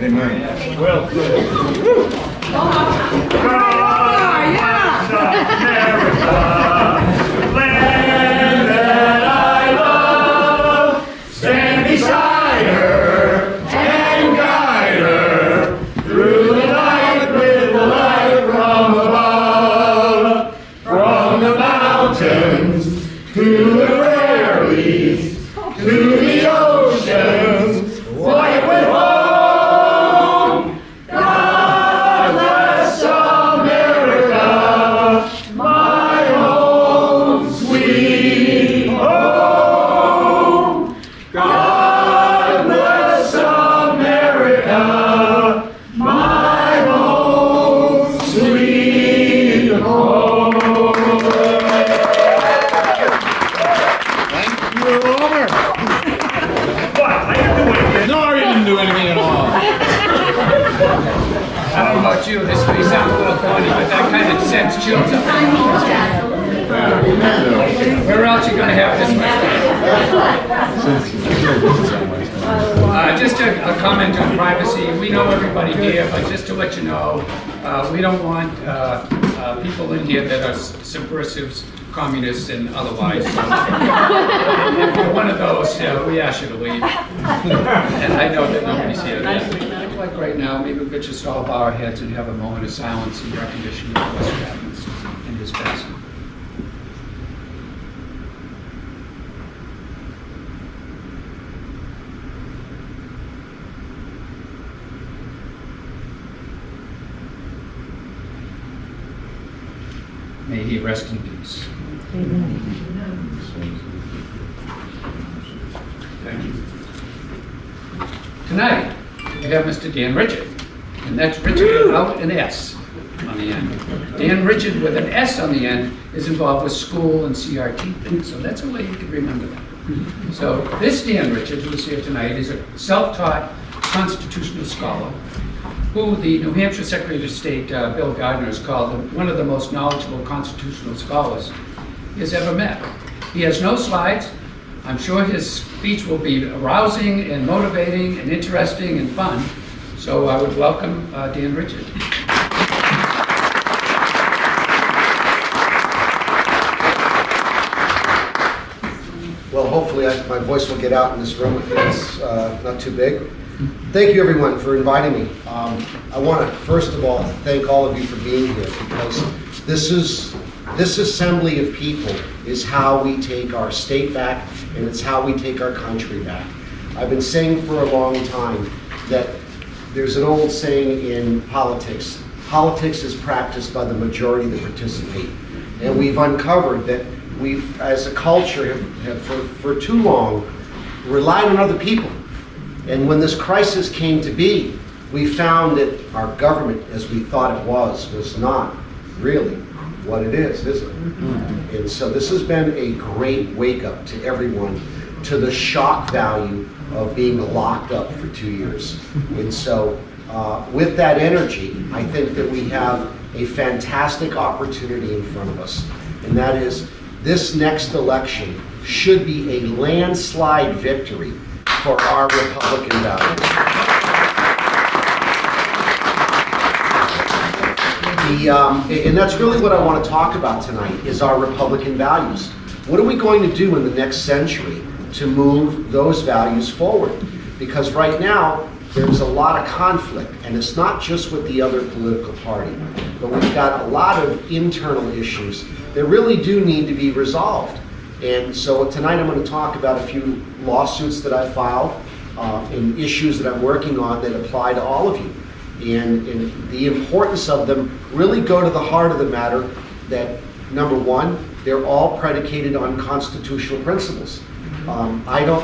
Amen. Well said. Land that I love, stand beside her and guide her through the night with the light from above, from the mountains to the prairies, to the oceans, white with foam. God bless America, my home, sweet home. God bless America, my home, sweet home. Thank you, Homer. What? I didn't do anything. No, you didn't do anything at all. I don't know about you, this may sound a little funny, but that kind of sends chills up. Where else are you going to have this much? Just a comment on privacy. We know everybody here, but just to let you know, we don't want people in here that are subversives, communists, and otherwise. So, if you're one of those, we ask you to leave. And I know that nobody's here. Like right now, maybe we could just all bow our heads and have a moment of silence in recognition of Wes Chapmon and his passing. May he rest in peace. Thank you. Tonight, we have Mr. Dan Richard, and that's Richard without an S on the end. Dan Richard with an S on the end is involved with school and CRT things, so that's a way you can remember that. So this Dan Richard, who's here tonight, is a self-taught constitutional scholar who the New Hampshire Secretary of State, Bill Gardner, has called one of the most knowledgeable constitutional scholars he has ever met. He has no slides. I'm sure his speech will be arousing and motivating and interesting and fun. So I would welcome Dan Richard. Well, hopefully my voice will get out in this room. It's not too big. Thank you, everyone, for inviting me. I want to, first of all, thank all of you for being here, because this assembly of people is how we take our state back, and it's how we take our country back. I've been saying for a long time that there's an old saying in politics: politics is practiced by the majority that participate. And we've uncovered that we've, as a culture, have for too long relied on other people. And when this crisis came to be, we found that our government, as we thought it was not really what it is it? And so this has been a great wake-up to everyone, to the shock value of being locked up for 2 years. And so with that energy, I think that we have a fantastic opportunity in front of us. And that is, this next election should be a landslide victory for our Republican values. And that's really what I want to talk about tonight, is our Republican values. What are we going to do in the next century to move those values forward? Because right now, there's a lot of conflict, and it's not just with the other political party, but we've got a lot of internal issues that really do need to be resolved. And so tonight I'm going to talk about a few lawsuits that I filed and issues that I'm working on that apply to all of you. And the importance of them really go to the heart of the matter, that number one, they're all predicated on constitutional principles. I don't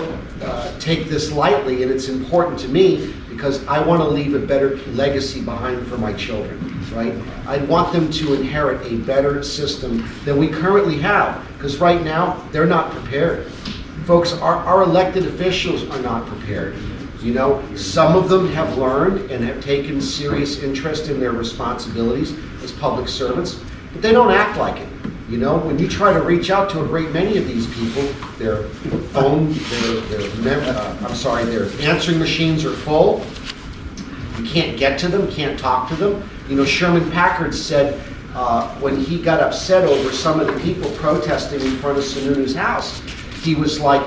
take this lightly, and it's important to me because I want to leave a better legacy behind for my children, right? I want them to inherit a better system than we currently have, because right now, they're not prepared. Folks, our elected officials are not prepared. You know, some of them have learned and have taken serious interest in their responsibilities as public servants, but they don't act like it. You know, when you try to reach out to a great many of these people, their phone, their answering machines are full. You can't get to them, can't talk to them. You know, Sherman Packard said when he got upset over some of the people protesting in front of Sununu's house, he was like,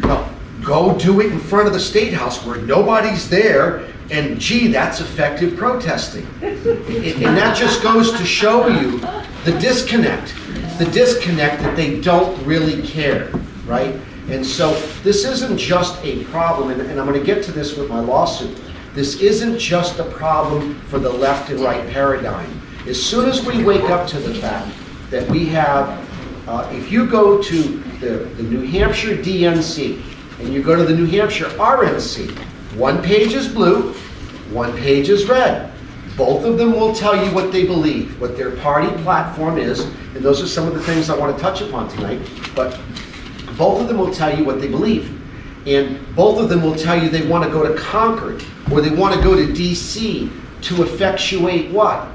no, go do it in front of the State House where nobody's there, and gee, that's effective protesting. And that just goes to show you the disconnect that they don't really care, right? And so this isn't just a problem, and I'm going to get to this with my lawsuit. This isn't just a problem for the left and right paradigm. As soon as we wake up to the fact that we have, if you go to the New Hampshire DNC and you go to the New Hampshire RNC, one page is blue, one page is red. Both of them will tell you what they believe, what their party platform is, and those are some of the things I want to touch upon tonight, but both of them will tell you what they believe. And both of them will tell you they want to go to Concord, or they want to go to DC to effectuate what?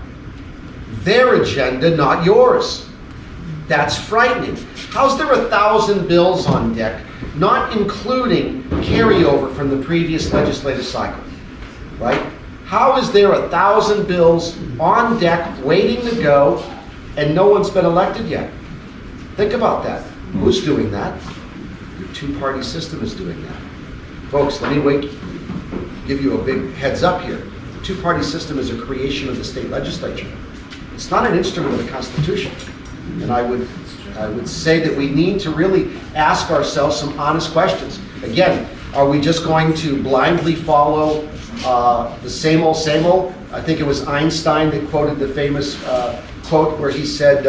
Their agenda, not yours. That's frightening. How's there 1,000 bills on deck, not including carryover from the previous legislative cycle, right? How is there 1,000 bills on deck waiting to go and no one's been elected yet? Think about that. Who's doing that? Your two-party system is doing that. Folks, let me give you a big heads up here. The two-party system is a creation of the state legislature. It's not an instrument of the Constitution. And I would say that we need to really ask ourselves some honest questions. Again, are we just going to blindly follow the same old, same old? I think it was Einstein that quoted the famous quote where he said,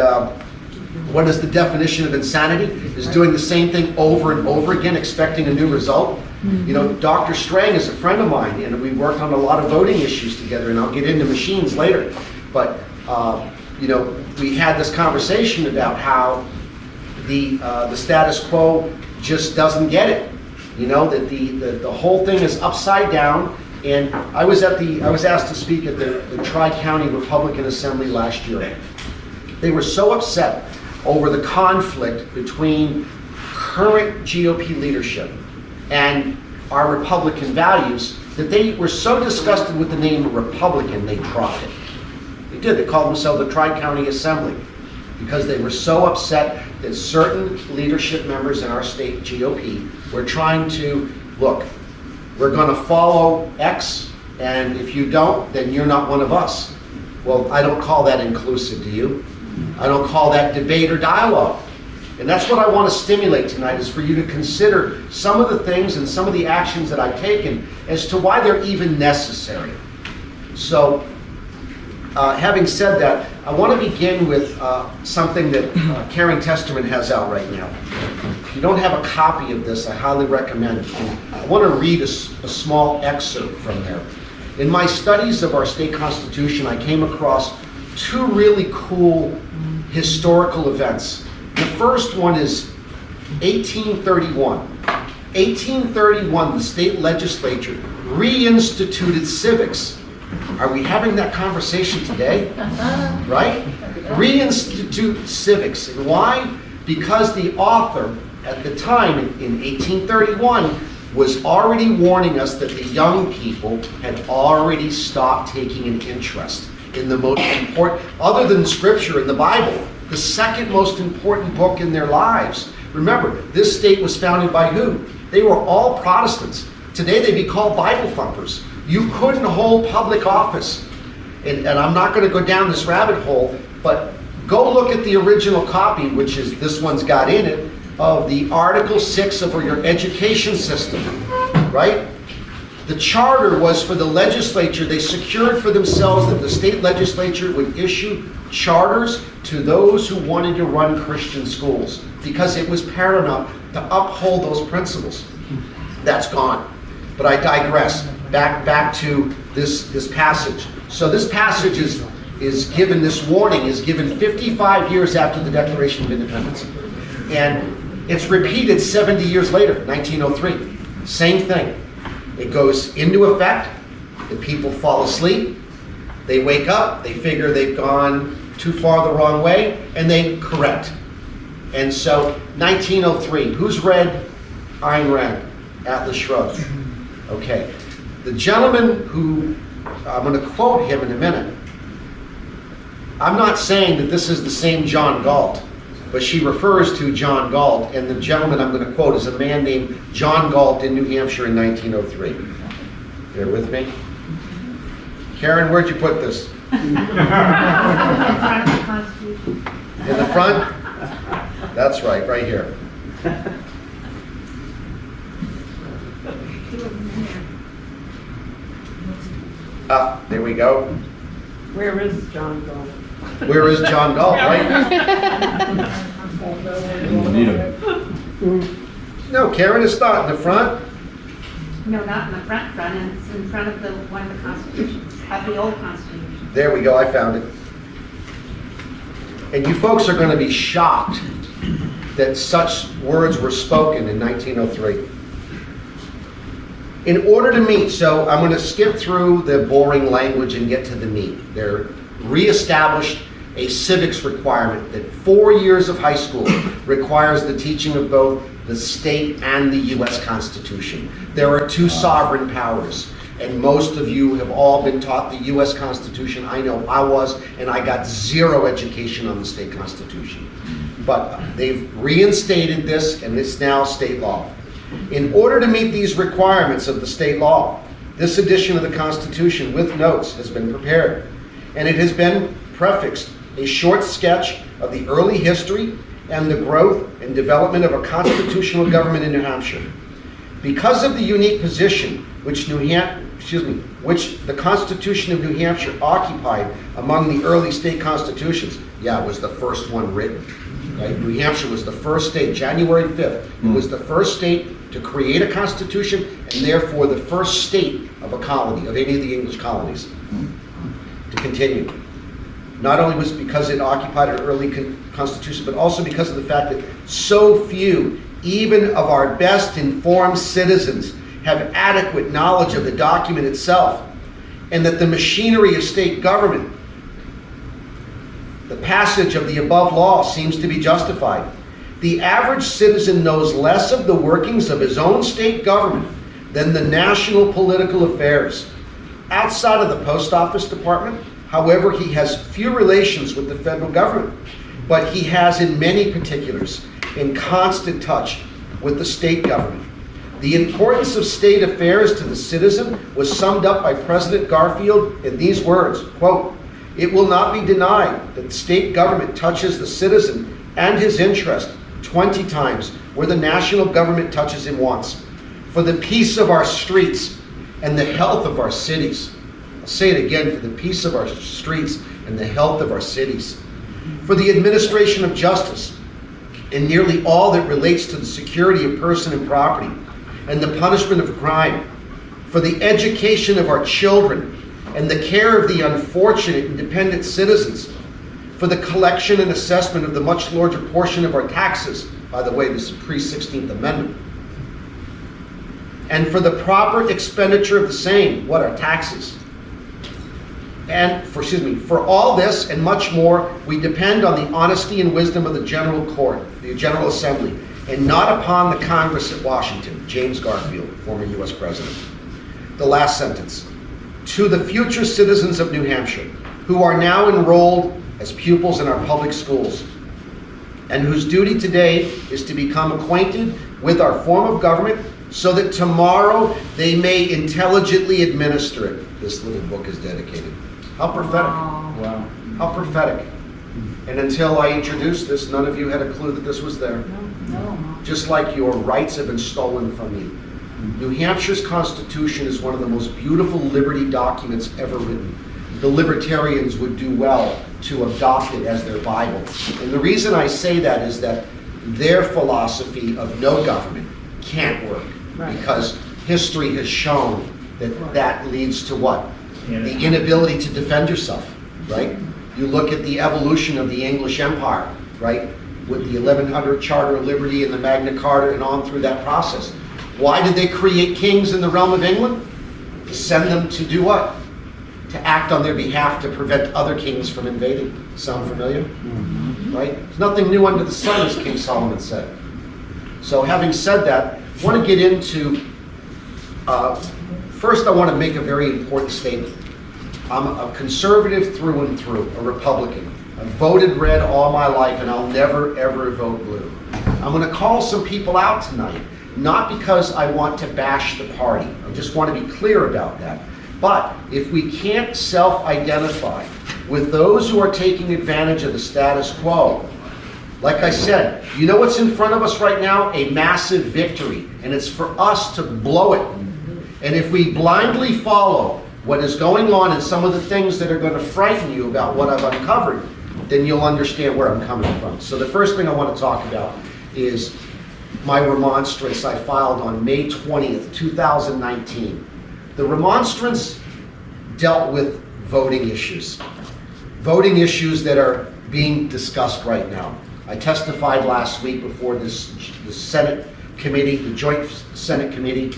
what is the definition of insanity? Is doing the same thing over and over again, expecting a new result. You know, Dr. Strang is a friend of mine, and we worked on a lot of voting issues together, and I'll get into machines later. But, you know, we had this conversation about how the status quo just doesn't get it. You know, that the whole thing is upside down. And I was asked to speak at the Tri-County Republican Assembly last year. They were so upset over the conflict between current GOP leadership and our Republican values that they were so disgusted with the name Republican, they dropped it. They did. They called themselves the Tri-County Assembly because they were so upset that certain leadership members in our state GOP were trying to, look, we're going to follow X, and if you don't, then you're not one of us. Well, I don't call that inclusive, do you? I don't call that debate or dialogue. And that's what I want to stimulate tonight, is for you to consider some of the things and some of the actions that I've taken as to why they're even necessary. So, having said that, I want to begin with something that Karen Testerman has out right now. If you don't have a copy of this, I highly recommend it. I want to read a small excerpt from there. In my studies of our state constitution, I came across two really cool historical events. The first one is 1831. 1831, the state legislature reinstituted civics. Are we having that conversation today? Right? Reinstitute civics. And why? Because the author at the time in 1831 was already warning us that the young people had already stopped taking an interest in the most important, other than Scripture in the Bible, the second most important book in their lives. Remember, this state was founded by who? They were all Protestants. Today they'd be called Bible thumpers. You couldn't hold public office. And I'm not going to go down this rabbit hole, but go look at the original copy, which is this one's got in it, of the Article 6 of your education system, right? The charter was for the legislature. They secured for themselves that the state legislature would issue charters to those who wanted to run Christian schools because it was paramount to uphold those principles. That's gone. But I digress. Back to this passage. So this passage is given, this warning is given 55 years after the Declaration of Independence. And it's repeated 70 years later, 1903. Same thing. It goes into effect, the people fall asleep, they wake up, they figure they've gone too far the wrong way, and they correct. And so, 1903, who's read Ayn Rand, Atlas Shrugged? Okay. The gentleman who I'm going to quote him in a minute. I'm not saying that this is the same John Galt, but she refers to John Galt, and the gentleman I'm going to quote is a man named John Galt in New Hampshire in 1903. Bear with me. Karen, where'd you put this? In the front? That's right here. There we go. Where is John Galt? Where is John Galt, right? No, Karen, it's not in the front. No, not in the front, it's in front of one of the constitutions, of the old constitution. There we go, I found it. And you folks are going to be shocked that such words were spoken in 1903. In order to meet, so I'm going to skip through the boring language and get to the meat. They're reestablished a civics requirement that 4 years of high school requires the teaching of both the state and the U.S. Constitution. There are two sovereign powers, and most of you have all been taught the U.S. Constitution. I know I was, and I got zero education on the state constitution. But they've reinstated this, and it's now state law. In order to meet these requirements of the state law, this edition of the Constitution with notes has been prepared, and it has been prefixed a short sketch of the early history and the growth and development of a constitutional government in New Hampshire. Because of the unique position which the Constitution of New Hampshire occupied among the early state constitutions, it was the first one written. Right? New Hampshire was the first state, January 5th. It was the first state to create a constitution, and therefore the first state of a colony, of any of the English colonies, to continue. Not only was it because it occupied an early constitution, but also because of the fact that so few, even of our best informed citizens, have adequate knowledge of the document itself, and that the machinery of state government, the passage of the above law, seems to be justified. The average citizen knows less of the workings of his own state government than the national political affairs. Outside of the post office department, however, he has few relations with the federal government, but he has in many particulars in constant touch with the state government. The importance of state affairs to the citizen was summed up by President Garfield in these words, quote, "It will not be denied that the state government touches the citizen and his interest 20 times where the national government touches him once. For the peace of our streets and the health of our cities." I'll say it again, for the peace of our streets and the health of our cities. For the administration of justice and nearly all that relates to the security of person and property and the punishment of crime. For the education of our children and the care of the unfortunate and dependent citizens. For the collection and assessment of the much larger portion of our taxes. By the way, this is pre-16th Amendment. And for the proper expenditure of the same, what are taxes? And for all this and much more, we depend on the honesty and wisdom of the General Court, the General Assembly, and not upon the Congress at Washington. James Garfield, former U.S. President. The last sentence. To the future citizens of New Hampshire, who are now enrolled as pupils in our public schools, and whose duty today is to become acquainted with our form of government so that tomorrow they may intelligently administer it. This little book is dedicated. How prophetic. Wow. How prophetic. And until I introduced this, none of you had a clue that this was there. No. Just like your rights have been stolen from you. New Hampshire's Constitution is one of the most beautiful liberty documents ever written. The libertarians would do well to adopt it as their Bible. And the reason I say that is that their philosophy of no government can't work. Right. Because history has shown that that leads to what? The inability to defend yourself, right? You look at the evolution of the English Empire, right? With the 1100 Charter of Liberty and the Magna Carta and on through that process. Why did they create kings in the realm of England? To send them to do what? To act on their behalf to prevent other kings from invading. Sound familiar? Mm-hmm. Right? There's nothing new under the sun, as King Solomon said. So having said that, I want to get into, first I want to make a very important statement. I'm a conservative through and through, a Republican. I've voted red all my life, and I'll never, ever vote blue. I'm going to call some people out tonight, not because I want to bash the party. I just want to be clear about that. But if we can't self-identify with those who are taking advantage of the status quo, like I said, you know what's in front of us right now? A massive victory, and it's for us to blow it. And if we blindly follow what is going on and some of the things that are going to frighten you about what I've uncovered, then you'll understand where I'm coming from. So the first thing I want to talk about is my remonstrance I filed on May 20th, 2019. The remonstrance dealt with voting issues that are being discussed right now. I testified last week before the Senate committee, the Joint Senate Committee.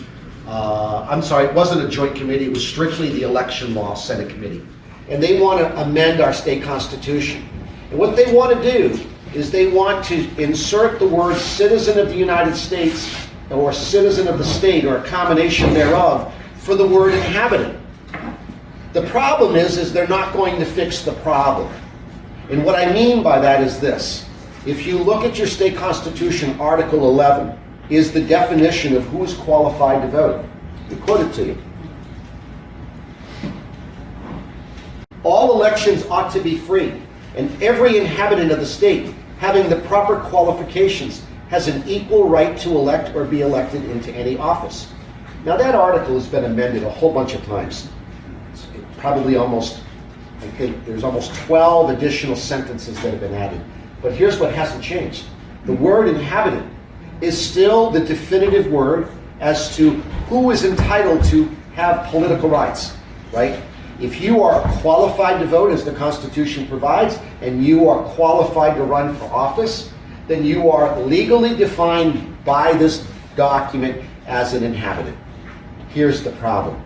I'm sorry, it wasn't a joint committee, it was strictly the Election Law Senate Committee. And they want to amend our state constitution. And what they want to do is they want to insert the word citizen of the United States or citizen of the state or a combination thereof for the word inhabitant. The problem is they're not going to fix the problem. And what I mean by that is this. If you look at your state constitution, Article 11 is the definition of who is qualified to vote. We quote it to you. All elections ought to be free, and every inhabitant of the state, having the proper qualifications, has an equal right to elect or be elected into any office. Now that article has been amended a whole bunch of times. It's probably almost, I think there's almost 12 additional sentences that have been added. But here's what hasn't changed. The word inhabitant is still the definitive word as to who is entitled to have political rights, right? If you are qualified to vote, as the Constitution provides, and you are qualified to run for office, then you are legally defined by this document as an inhabitant. Here's the problem.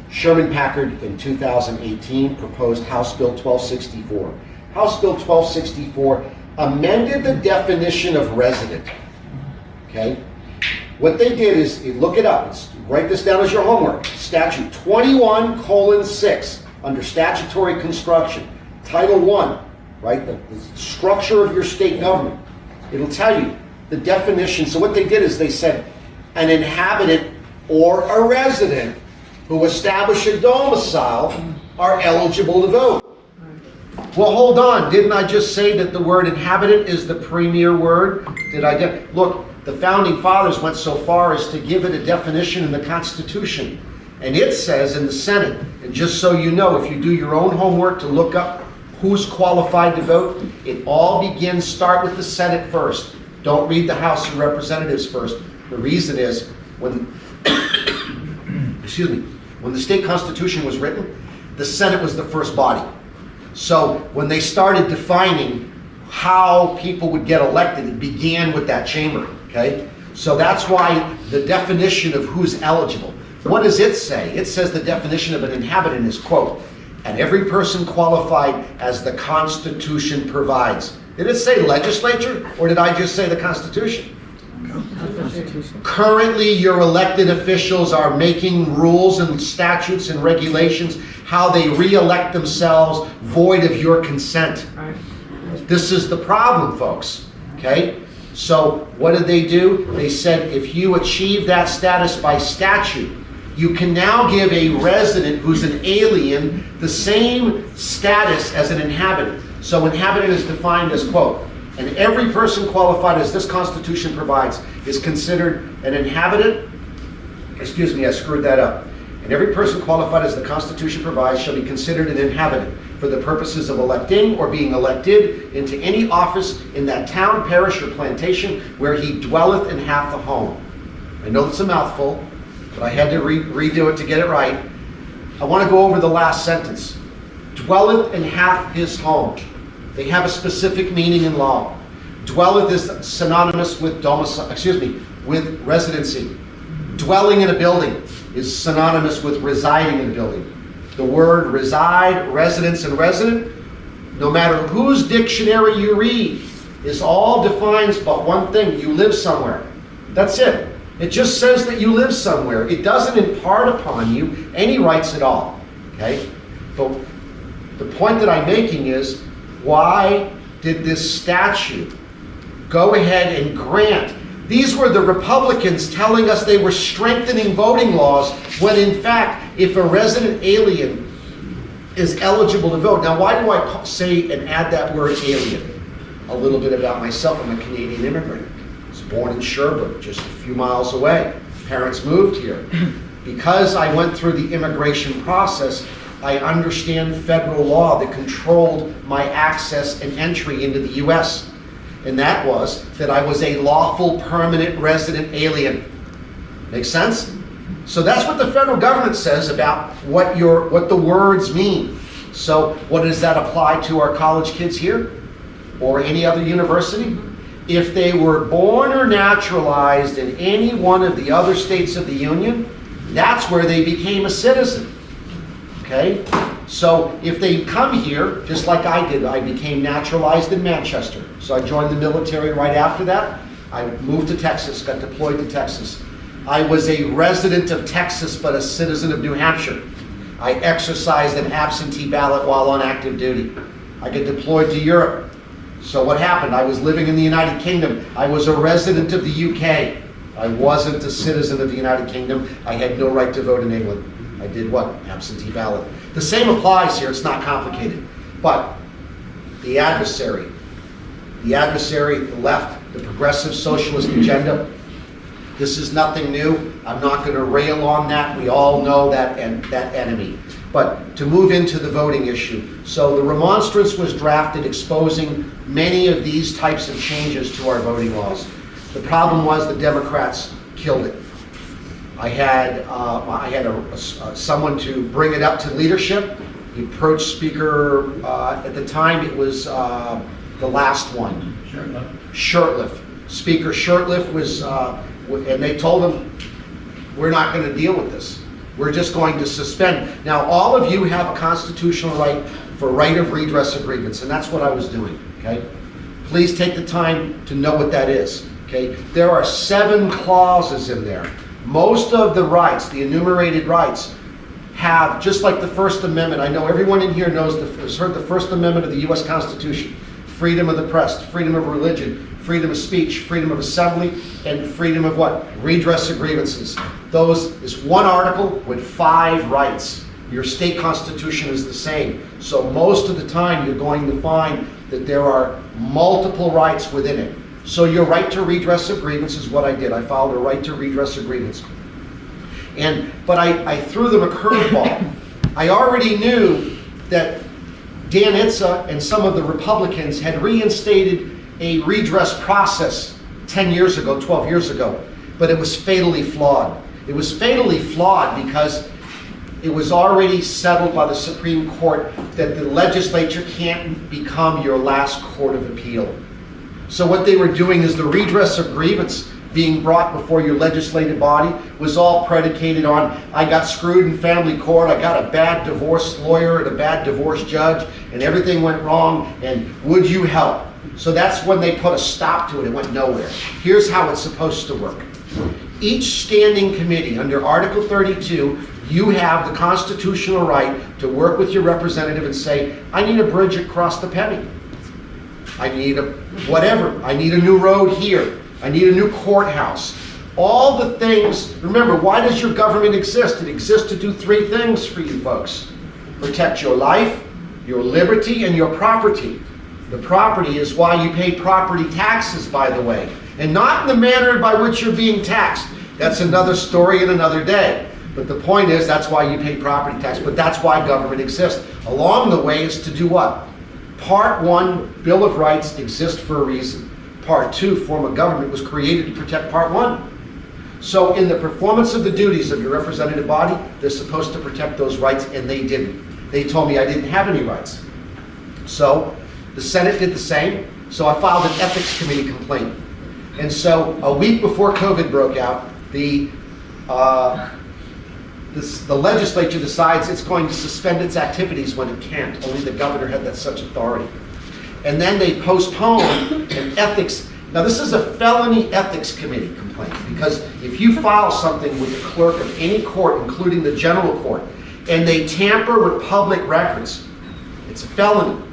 Sherman Packard in 2018 proposed House Bill 1264. House Bill 1264 amended the definition of resident. Okay? What they did is, look it up, write this down as your homework. Statute 21:6, under statutory construction, Title 1, right? The structure of your state government. It'll tell you the definition. So what they did is they said an inhabitant or a resident who establish a domicile are eligible to vote. Well, hold on. Didn't I just say that the word inhabitant is the premier word? Look, the founding fathers went so far as to give it a definition in the Constitution. And it says in the Senate, and just so you know, if you do your own homework to look up who's qualified to vote, it all begins, start with the Senate first. Don't read the House of Representatives first. The reason is, when the state constitution was written, the Senate was the first body. So when they started defining how people would get elected, it began with that chamber, okay? So that's why the definition of who's eligible. What does it say? It says the definition of an inhabitant is, quote, and every person qualified as the Constitution provides. Did it say legislature, or did I just say the Constitution? Currently, your elected officials are making rules and statutes and regulations how they re-elect themselves void of your consent. This is the problem, folks, okay? So what did they do? They said if you achieve that status by statute, you can now give a resident who's an alien the same status as an inhabitant. So inhabitant is defined as, quote, and every person qualified as this Constitution provides is considered an inhabitant. Excuse me, I screwed that up. And every person qualified as the Constitution provides shall be considered an inhabitant for the purposes of electing or being elected into any office in that town, parish, or plantation where he dwelleth and hath a home. I know it's a mouthful, but I had to redo it to get it right. I want to go over the last sentence. Dwelleth and hath his home. They have a specific meaning in law. Dwelleth is synonymous with with residency. Dwelling in a building is synonymous with residing in a building. The word reside, residence, and resident, no matter whose dictionary you read, is all defines but one thing: you live somewhere. That's it. It just says that you live somewhere. It doesn't impart upon you any rights at all. Okay? But the point that I'm making is, why did this statute go ahead and grant? These were the Republicans telling us they were strengthening voting laws, when in fact, if a resident alien is eligible to vote. Now, why do I say and add that word alien? A little bit about myself. I'm a Canadian immigrant. I was born in Sherbrooke, just a few miles away. Parents moved here. Because I went through the immigration process, I understand federal law that controlled my access and entry into the US. And that was that I was a lawful permanent resident alien. Make sense? So that's what the federal government says about what the words mean. So what does that apply to our college kids here or any other university? If they were born or naturalized in any one of the other states of the Union, that's where they became a citizen. Okay? So if they come here, just like I did, I became naturalized in Manchester. So I joined the military right after that. I moved to Texas, got deployed to Texas. I was a resident of Texas, but a citizen of New Hampshire. I exercised an absentee ballot while on active duty. I got deployed to Europe. So what happened? I was living in the United Kingdom. I was a resident of the UK. I wasn't a citizen of the United Kingdom. I had no right to vote in England. I did what? Absentee ballot. The same applies here. It's not complicated. But the adversary, the left, the progressive socialist agenda, this is nothing new. I'm not going to rail on that. We all know that enemy. But to move into the voting issue. So the remonstrance was drafted exposing many of these types of changes to our voting laws. The problem was the Democrats killed it. I had someone to bring it up to leadership. He approached Speaker, at the time it was the last one. Shurtleff. Speaker Shurtleff was, and they told him, we're not going to deal with this. We're just going to suspend. Now, all of you have a constitutional right for right of redress of grievance, and that's what I was doing, okay? Please take the time to know what that is, okay? There are 7 clauses in there. Most of the rights, the enumerated rights, have, just like the First Amendment, I know everyone in here has heard the First Amendment of the U.S. Constitution. Freedom of the press, freedom of religion, freedom of speech, freedom of assembly, and freedom of what? Redress of grievances. Those is one article with 5 rights. Your state constitution is the same. So most of the time you're going to find that there are multiple rights within it. So your right to redress of grievance is what I did. I filed a right to redress of grievance. But I threw them a curveball. I already knew that Dan Itza and some of the Republicans had reinstated a redress process 10 years ago, 12 years ago, but it was fatally flawed. It was fatally flawed because it was already settled by the Supreme Court that the legislature can't become your last court of appeal. So what they were doing is the redress of grievance being brought before your legislative body was all predicated on, I got screwed in family court, I got a bad divorce lawyer and a bad divorce judge, and everything went wrong, and would you help? So that's when they put a stop to it. It went nowhere. Here's how it's supposed to work. Each standing committee under Article 32, you have the constitutional right to work with your representative and say, I need a bridge across the Penny. I need a whatever. I need a new road here. I need a new courthouse. All the things, remember, why does your government exist? It exists to do 3 things for you folks. Protect your life, your liberty, and your property. The property is why you pay property taxes, by the way, and not in the manner by which you're being taxed. That's another story and another day. But the point is, that's why you pay property tax, but that's why government exists. Along the way is to do what? Part 1, Bill of Rights, exists for a reason. Part 2, form of government, was created to protect Part 1. So in the performance of the duties of your representative body, they're supposed to protect those rights, and they didn't. They told me I didn't have any rights. So the Senate did the same. So I filed an ethics committee complaint. And so a week before COVID broke out, the legislature decides it's going to suspend its activities when it can't. Only the governor had that such authority. And then they postpone an ethics. Now this is a felony ethics committee complaint, because if you file something with the clerk of any court, including the general court, and they tamper with public records, it's a felony.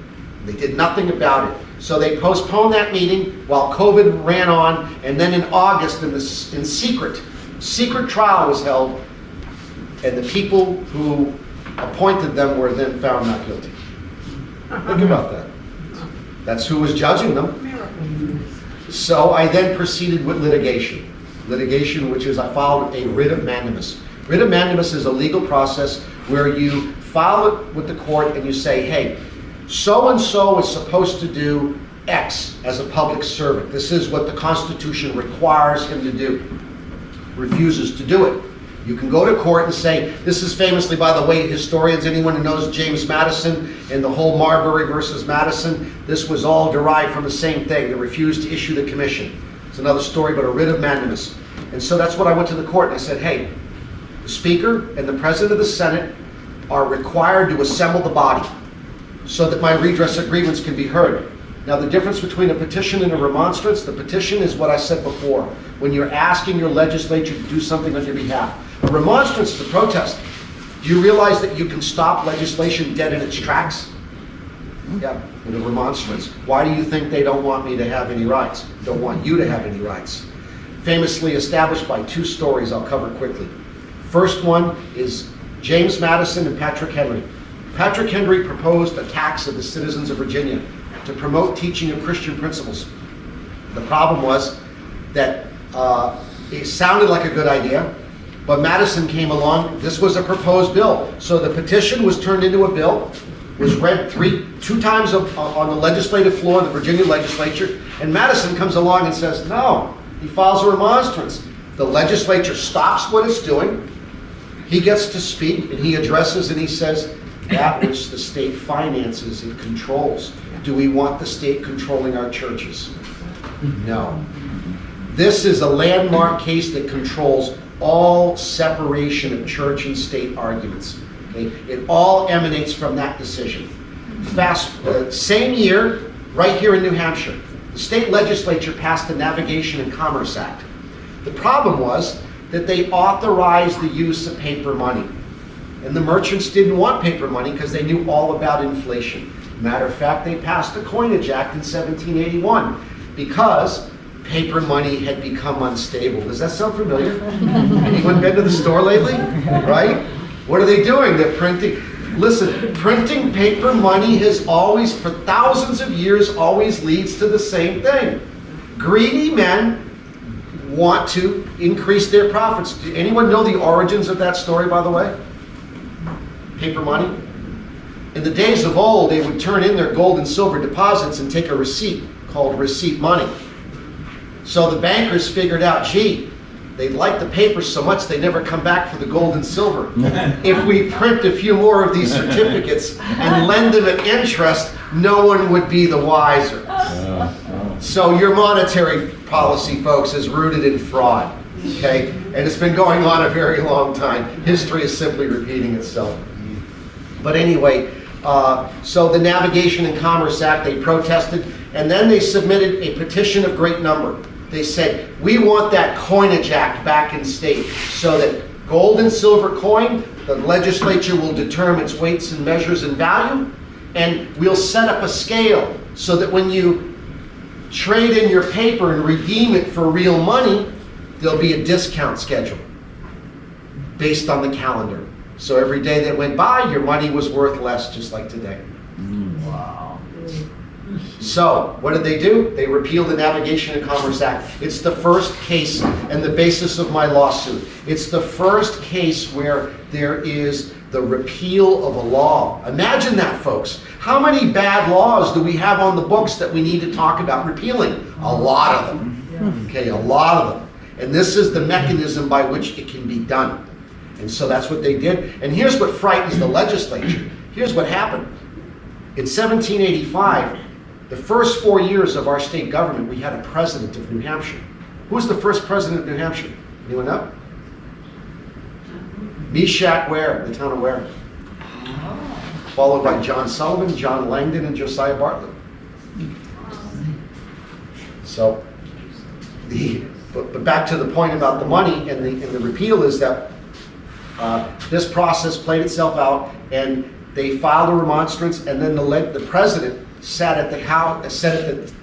They did nothing about it. So they postponed that meeting while COVID ran on, and then in August, in secret trial was held, and the people who appointed them were then found not guilty. Think about that. That's who was judging them. So I then proceeded with litigation. Litigation, which is I filed a writ of mandamus. Writ of mandamus is a legal process where you file it with the court and you say, hey, so-and-so is supposed to do X as a public servant. This is what the Constitution requires him to do. Refuses to do it. You can go to court and say, this is famously, by the way, historians, anyone who knows James Madison and the whole Marbury versus Madison, this was all derived from the same thing. They refused to issue the commission. It's another story, but a writ of mandamus. And so that's what I went to the court and I said, hey, the Speaker and the President of the Senate are required to assemble the body so that my redress of grievance can be heard. Now, the difference between a petition and a remonstrance, the petition is what I said before, when you're asking your legislature to do something on your behalf. A remonstrance is a protest. Do you realize that you can stop legislation dead in its tracks? Yeah, with a remonstrance. Why do you think they don't want me to have any rights? Don't want you to have any rights? Famously established by two stories I'll cover quickly. First one is James Madison and Patrick Henry. Patrick Henry proposed a tax of the citizens of Virginia to promote teaching of Christian principles. The problem was that it sounded like a good idea, but Madison came along. This was a proposed bill. So the petition was turned into a bill, was read two times on the legislative floor of the Virginia legislature, and Madison comes along and says, no. He files a remonstrance. The legislature stops what it's doing. He gets to speak, and he addresses, and he says, that which the state finances, it controls. Do we want the state controlling our churches? No. This is a landmark case that controls all separation of church and state arguments. Okay? It all emanates from that decision. Same year, right here in New Hampshire, the state legislature passed the Navigation and Commerce Act. The problem was that they authorized the use of paper money. And the merchants didn't want paper money because they knew all about inflation. Matter of fact, they passed the Coinage Act in 1781 because paper money had become unstable. Does that sound familiar? Anyone been to the store lately? Right? What are they doing? They're printing. Listen, printing paper money has always, for thousands of years, always leads to the same thing. Greedy men want to increase their profits. Do anyone know the origins of that story, by the way? Paper money? In the days of old, they would turn in their gold and silver deposits and take a receipt called receipt money. So the bankers figured out, gee, they like the paper so much they never come back for the gold and silver. If we print a few more of these certificates and lend them at interest, no one would be the wiser. So your monetary policy, folks, is rooted in fraud. Okay? And it's been going on a very long time. History is simply repeating itself. But anyway, so the Navigation and Commerce Act, they protested, and then they submitted a petition of great number. They said, we want that Coinage Act back in state so that gold and silver coin, the legislature will determine its weights and measures and value, and we'll set up a scale so that when you trade in your paper and redeem it for real money, there'll be a discount schedule based on the calendar. So every day that went by, your money was worth less, just like today. Wow. So what did they do? They repealed the Navigation and Commerce Act. It's the first case and the basis of my lawsuit. It's the first case where there is the repeal of a law. Imagine that, folks. How many bad laws do we have on the books that we need to talk about repealing? A lot of them. Okay, a lot of them. And this is the mechanism by which it can be done. And so that's what they did. And here's what frightens the legislature. Here's what happened. In 1785, the first 4 years of our state government, we had a president of New Hampshire. Who was the first president of New Hampshire? Anyone know? Meshach Ware, the town of Ware. Followed by John Sullivan, John Langdon, and Josiah Bartlett. So, but back to the point about the money and the repeal is that This process played itself out, and they filed a remonstrance, and then the president sat at the house, sat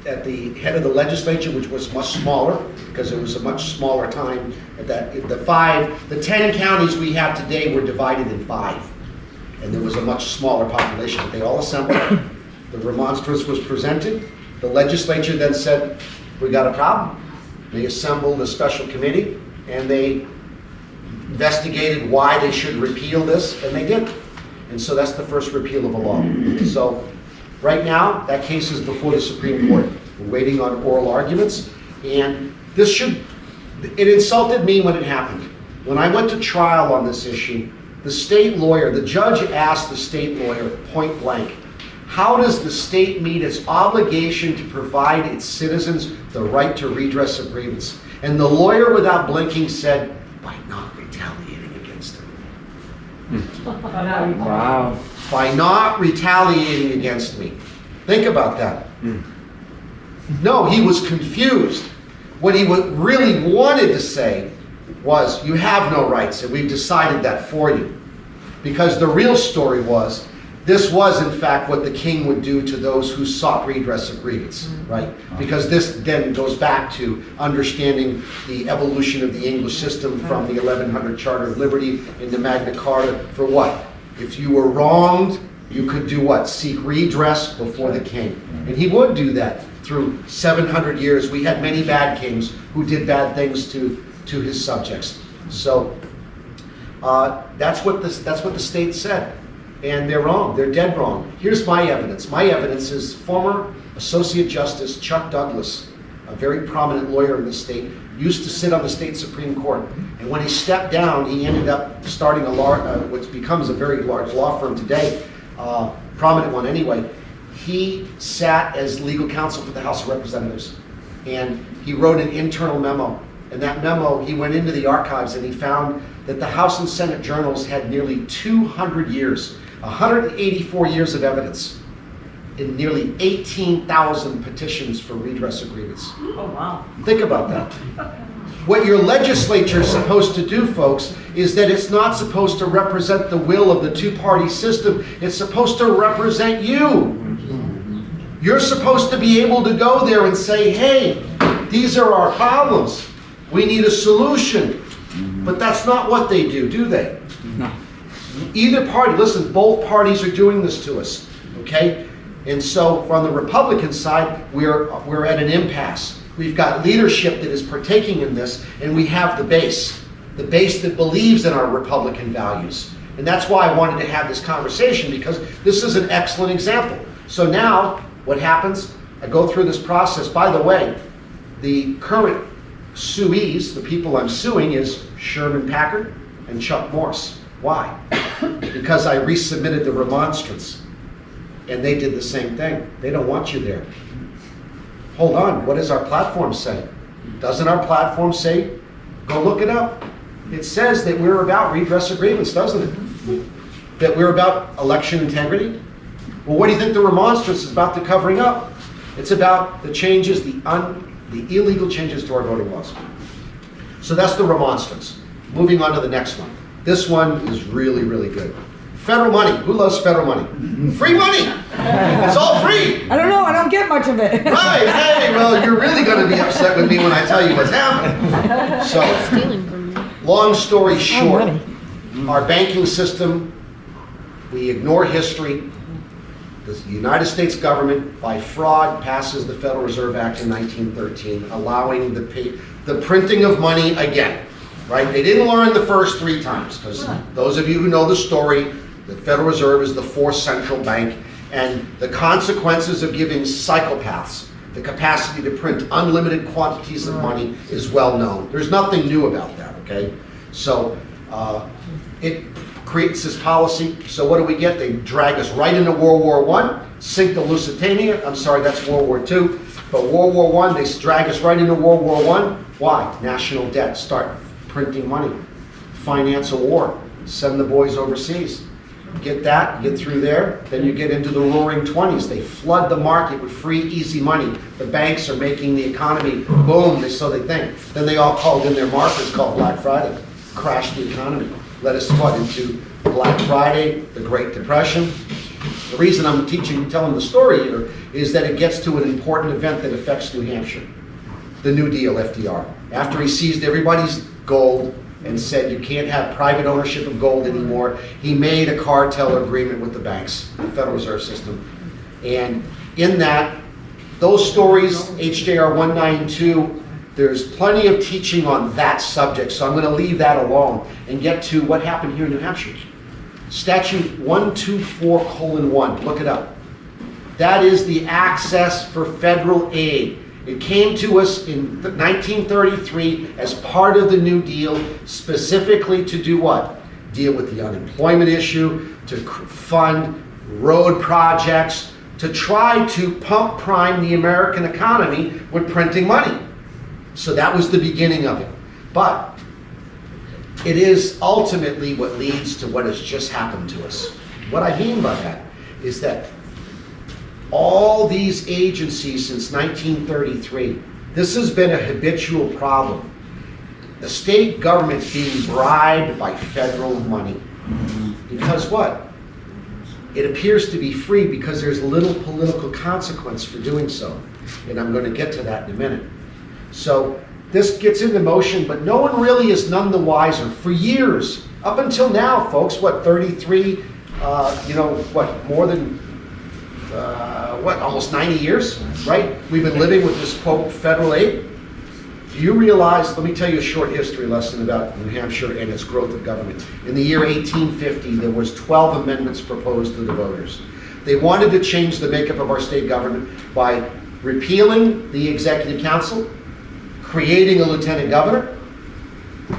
at the head of the legislature, which was much smaller, because it was a much smaller time. At that, the 10 counties we have today were divided in 5, and there was a much smaller population. But they all assembled. The remonstrance was presented. The legislature then said, "We got a problem." They assembled a special committee, and they investigated why they should repeal this, and they did. And so that's the first repeal of a law. So right now, that case is before the Supreme Court. We're waiting on oral arguments, and it insulted me when it happened. When I went to trial on this issue, the state lawyer, the judge asked the state lawyer point blank, how does the state meet its obligation to provide its citizens the right to redress a grievance? And the lawyer, without blinking, said, by not retaliating against them. Wow. By not retaliating against me. Think about that. No, he was confused. What he really wanted to say was, you have no rights, and we've decided that for you. Because the real story was, this was in fact what the king would do to those who sought redress of grievance, right? Because this then goes back to understanding the evolution of the English system from the 1100 Charter of Liberty into Magna Carta for what? If you were wronged, you could do what? Seek redress before the king. And he would do that through 700 years. We had many bad kings who did bad things to his subjects. So that's what the state said. And they're wrong. They're dead wrong. Here's my evidence. My evidence is former Associate Justice Chuck Douglas, a very prominent lawyer in the state, used to sit on the state Supreme Court. And when he stepped down, he ended up starting what becomes a very large law firm today, prominent one anyway. He sat as legal counsel for the House of Representatives. And he wrote an internal memo. In that memo, he went into the archives and he found that the House and Senate journals had nearly 200 years, 184 years of evidence in nearly 18,000 petitions for redress of grievance. Oh, wow. Think about that. What your legislature is supposed to do, folks, is that it's not supposed to represent the will of the two-party system. It's supposed to represent you. You're supposed to be able to go there and say, hey, these are our problems. We need a solution. But that's not what they do they? No. Either party, listen, both parties are doing this to us, okay? And so from the Republican side, we're at an impasse. We've got leadership that is partaking in this, and we have the base that believes in our Republican values. And that's why I wanted to have this conversation, because this is an excellent example. So now, what happens? I go through this process. By the way, the current suees, the people I'm suing, is Sherman Packard and Chuck Morse. Why? Because I resubmitted the remonstrance, and they did the same thing. They don't want you there. Hold on, what does our platform say? Doesn't our platform say, go look it up? It says that we're about redress of grievance, doesn't it? That we're about election integrity. Well, what do you think the remonstrance is about? The covering up. It's about the changes, the illegal changes to our voting laws. So that's the remonstrance. Moving on to the next one. This one is really, really good. Federal money. Who loves federal money? Free money. It's all free. I don't know, I don't get much of it. Right. Hey, well, you're really going to be upset with me when I tell you what's happening. So, long story short, our banking system, we ignore history. The United States government, by fraud, passes the Federal Reserve Act in 1913, allowing the printing of money again. Right? They didn't learn the first 3 times, because those of you who know the story, the Federal Reserve is the 4th central bank, and the consequences of giving psychopaths the capacity to print unlimited quantities of money is well known. There's nothing new about that, okay? So it creates this policy. So what do we get? They drag us right into World War I, sink the Lusitania. I'm sorry, that's World War II. But World War I, they drag us right into World War I. Why? National debt. Start printing money. Finance a war. Send the boys overseas. Get that, get through there, then you get into the roaring 20s. They flood the market with free, easy money. The banks are making the economy boom, so they think. Then they all called in their markers called Black Friday. Crashed the economy. led us what, into Black Friday, the Great Depression. The reason I'm telling the story here is that it gets to an important event that affects New Hampshire. The New Deal, FDR. After he seized everybody's gold and said you can't have private ownership of gold anymore, he made a cartel agreement with the banks, the Federal Reserve System. And in that, those stories, HJR 192, there's plenty of teaching on that subject, so I'm going to leave that alone and get to what happened here in New Hampshire. Statute 124:1, look it up. That is the access for federal aid. It came to us in 1933 as part of the New Deal, specifically to do what? Deal with the unemployment issue, to fund road projects, to try to pump prime the American economy with printing money. So that was the beginning of it. But it is ultimately what leads to what has just happened to us. What I mean by that is that all these agencies since 1933, this has been a habitual problem. The state government's being bribed by federal money. Because what? It appears to be free because there's little political consequence for doing so. And I'm going to get to that in a minute. So this gets into motion, but no one really is none the wiser. For years, up until now, folks, what, 33, more than, almost 90 years, right? We've been living with this, quote, federal aid. Do you realize, let me tell you a short history lesson about New Hampshire and its growth of government. In the year 1850, there was 12 amendments proposed to the voters. They wanted to change the makeup of our state government by repealing the executive council, creating a lieutenant governor,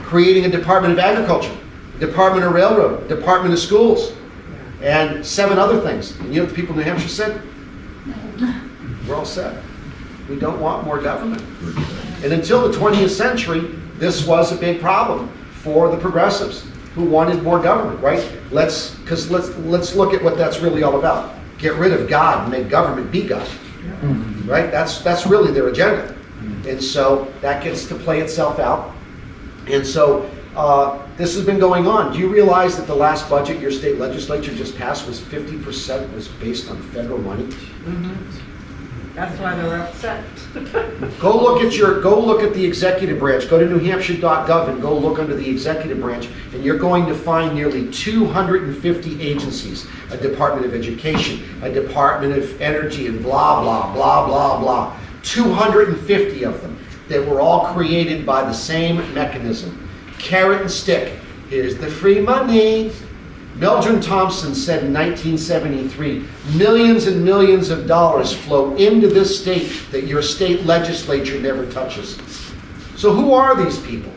creating a Department of Agriculture, Department of Railroad, Department of Schools, and 7 other things. And you know what the people of New Hampshire said? We're all set. We don't want more government. And until the 20th century, this was a big problem for the progressives who wanted more government, right? Let's look at what that's really all about. Get rid of God and make government be God, right? That's really their agenda. And so that gets to play itself out. And so this has been going on. Do you realize that the last budget your state legislature just passed was 50% was based on federal money? That's why they're upset. Go look at the executive branch. Go to newhampshire.gov and go look under the executive branch, and you're going to find nearly 250 agencies. A Department of Education, a Department of Energy, and blah, blah, blah, blah, blah. 250 of them that were all created by the same mechanism. Carrot and stick. Here's the free money. Meldrum Thompson said in 1973, millions and millions of dollars flow into this state that your state legislature never touches. So who are these people?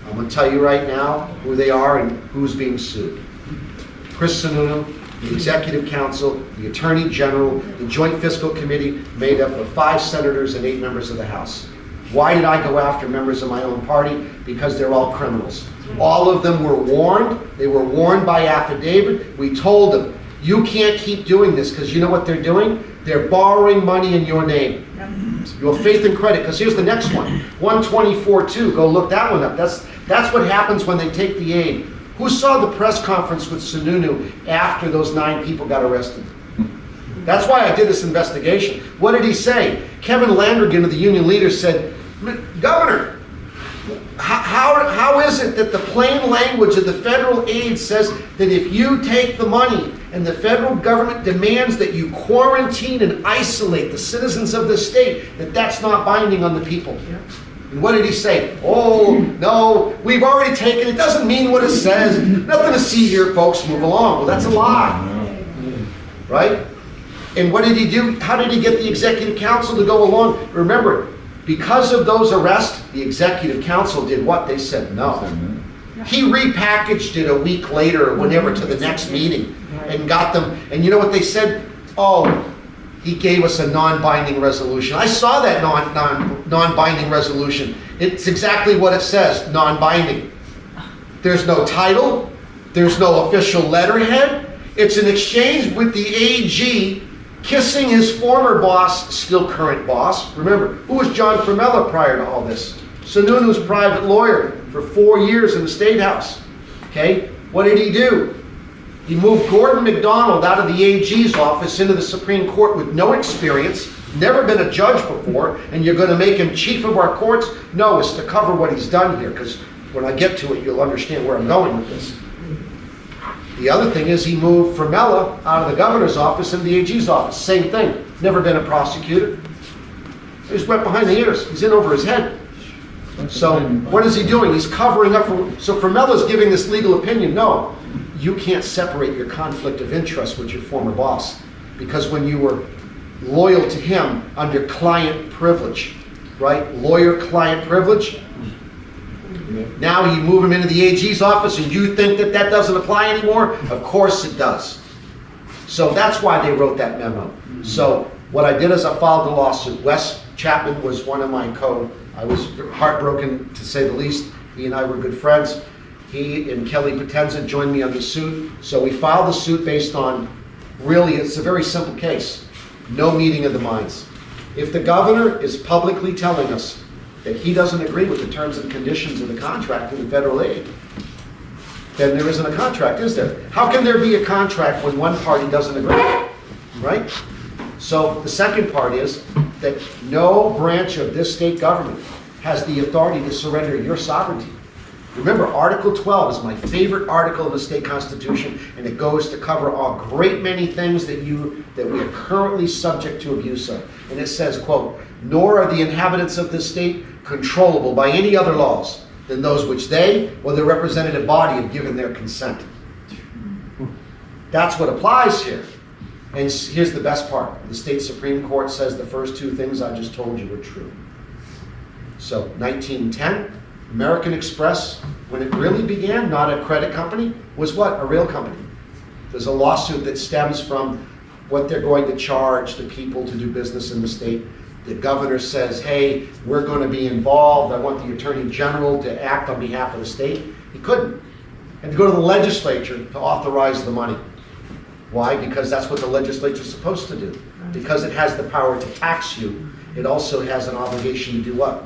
I'm going to tell you right now who they are and who's being sued. Chris Sununu, the Executive Council, the Attorney General, the Joint Fiscal Committee, made up of 5 senators and 8 members of the House. Why did I go after members of my own party? Because they're all criminals. All of them were warned. They were warned by affidavit. We told them, you can't keep doing this, because you know what they're doing? They're borrowing money in your name. Your faith and credit, because here's the next one. 124.2, go look that one up. That's what happens when they take the aid. Who saw the press conference with Sununu after those 9 people got arrested? That's why I did this investigation. What did he say? Kevin Landrigan of the union leaders said, Governor, how is it that the plain language of the federal aid says that if you take the money and the federal government demands that you quarantine and isolate the citizens of the state, that's not binding on the people? And what did he say? Oh, no, we've already taken it. It doesn't mean what it says. Nothing to see here, folks. Move along. Well, that's a lie. Right? And what did he do? How did he get the Executive Council to go along? Remember, because of those arrests, the Executive Council did what? They said no. He repackaged it a week later or whenever to the next meeting and got them. And you know what they said? Oh, he gave us a non-binding resolution. I saw that non-binding resolution. It's exactly what it says, non-binding. There's no title. There's no official letterhead. It's an exchange with the AG kissing his former boss, still current boss. Remember, who was John Formella prior to all this? Sununu's private lawyer for 4 years in the State House. Okay? What did he do? He moved Gordon MacDonald out of the AG's office into the Supreme Court with no experience, never been a judge before, and you're going to make him chief of our courts? No, it's to cover what he's done here, because when I get to it, you'll understand where I'm going with this. The other thing is he moved Formella out of the governor's office into the AG's office. Same thing. Never been a prosecutor. He's wet behind the ears. He's in over his head. So what is he doing? He's covering up for... So Formella's giving this legal opinion. No, you can't separate your conflict of interest with your former boss. Because when you were loyal to him under client privilege, right? Lawyer-client privilege. Now you move him into the AG's office and you think that that doesn't apply anymore? Of course it does. So that's why they wrote that memo. So what I did is I filed the lawsuit. Wes Chapmon was one of my I was heartbroken to say the least. He and I were good friends. He and Kelly Potenza joined me on the suit. So we filed the suit based on, really, it's a very simple case. No meeting of the minds. If the governor is publicly telling us that he doesn't agree with the terms and conditions of the contract in the federal aid, then there isn't a contract, is there? How can there be a contract when one party doesn't agree? Right? So the second part is that no branch of this state government has the authority to surrender your sovereignty. Remember, Article 12 is my favorite article in the state constitution, and it goes to cover a great many things that we are currently subject to abuse of. And it says, quote, "Nor are the inhabitants of this state controllable by any other laws than those which they or their representative body have given their consent." That's what applies here. And here's the best part. The state Supreme Court says the first two things I just told you were true. So 1910, American Express, when it really began, not a credit company, was what? A real company. There's a lawsuit that stems from what they're going to charge the people to do business in the state. The governor says, hey, we're going to be involved. I want the attorney general to act on behalf of the state. He couldn't. And to go to the legislature to authorize the money. Why? Because that's what the legislature is supposed to do. Because it has the power to tax you, it also has an obligation to do what?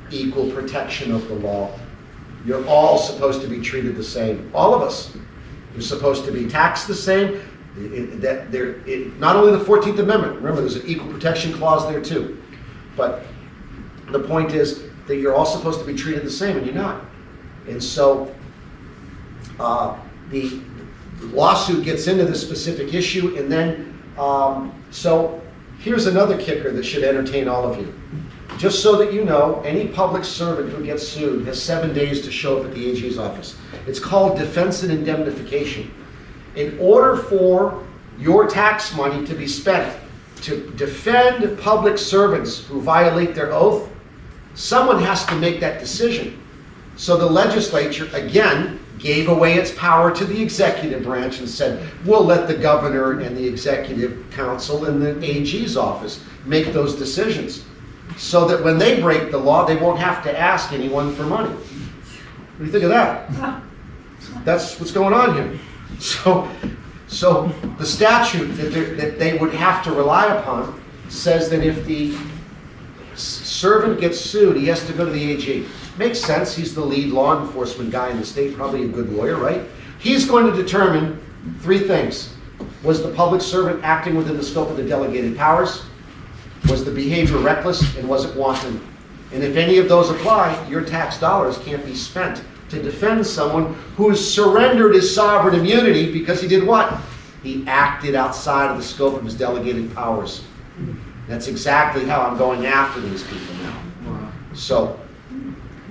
Equal protection of the law. You're all supposed to be treated the same. All of us. You're supposed to be taxed the same. Not only the 14th Amendment, remember there's an equal protection clause there too. But the point is that you're all supposed to be treated the same, and you're not. And so the lawsuit gets into the specific issue, and then, so here's another kicker that should entertain all of you. Just so that you know, any public servant who gets sued has 7 days to show up at the AG's office. It's called defense and indemnification. In order for your tax money to be spent to defend public servants who violate their oath, someone has to make that decision. So the legislature, again, gave away its power to the executive branch and said, we'll let the governor and the executive council and the AG's office make those decisions. So that when they break the law, they won't have to ask anyone for money. What do you think of that? That's what's going on here. So the statute that they would have to rely upon says that if the servant gets sued, he has to go to the AG. Makes sense. He's the lead law enforcement guy in the state, probably a good lawyer, right? He's going to determine three things. Was the public servant acting within the scope of the delegated powers? Was the behavior reckless, and was it wanton? And if any of those apply, your tax dollars can't be spent to defend someone who has surrendered his sovereign immunity because he did what? He acted outside of the scope of his delegated powers. That's exactly how I'm going after these people now. So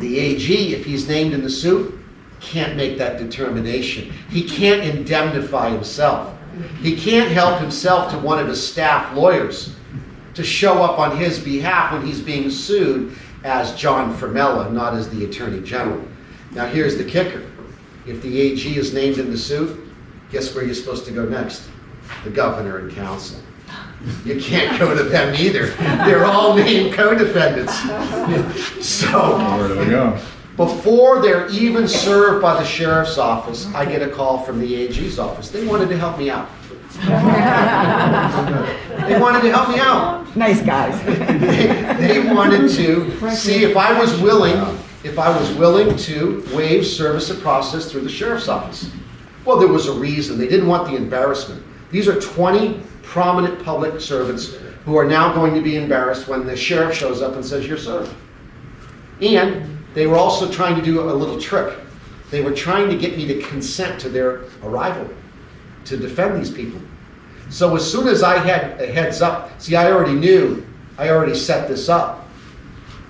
the AG, if he's named in the suit, can't make that determination. He can't indemnify himself. He can't help himself to one of his staff lawyers to show up on his behalf when he's being sued as John Formella, not as the Attorney General. Now here's the kicker. If the AG is named in the suit, guess where you're supposed to go next? The governor and council. You can't go to them either. They're all named co-defendants. So, Where do we go? before they're even served by the sheriff's office, I get a call from the AG's office. They wanted to help me out. They wanted to help me out. Nice guys. They wanted to see if I was willing if I was willing to waive service of process through the sheriff's office. Well, there was a reason. They didn't want the embarrassment. These are 20 prominent public servants who are now going to be embarrassed when the sheriff shows up and says, you're served. And they were also trying to do a little trick. They were trying to get me to consent to their arrival, to defend these people. So as soon as I had a heads up, see, I already knew, I already set this up.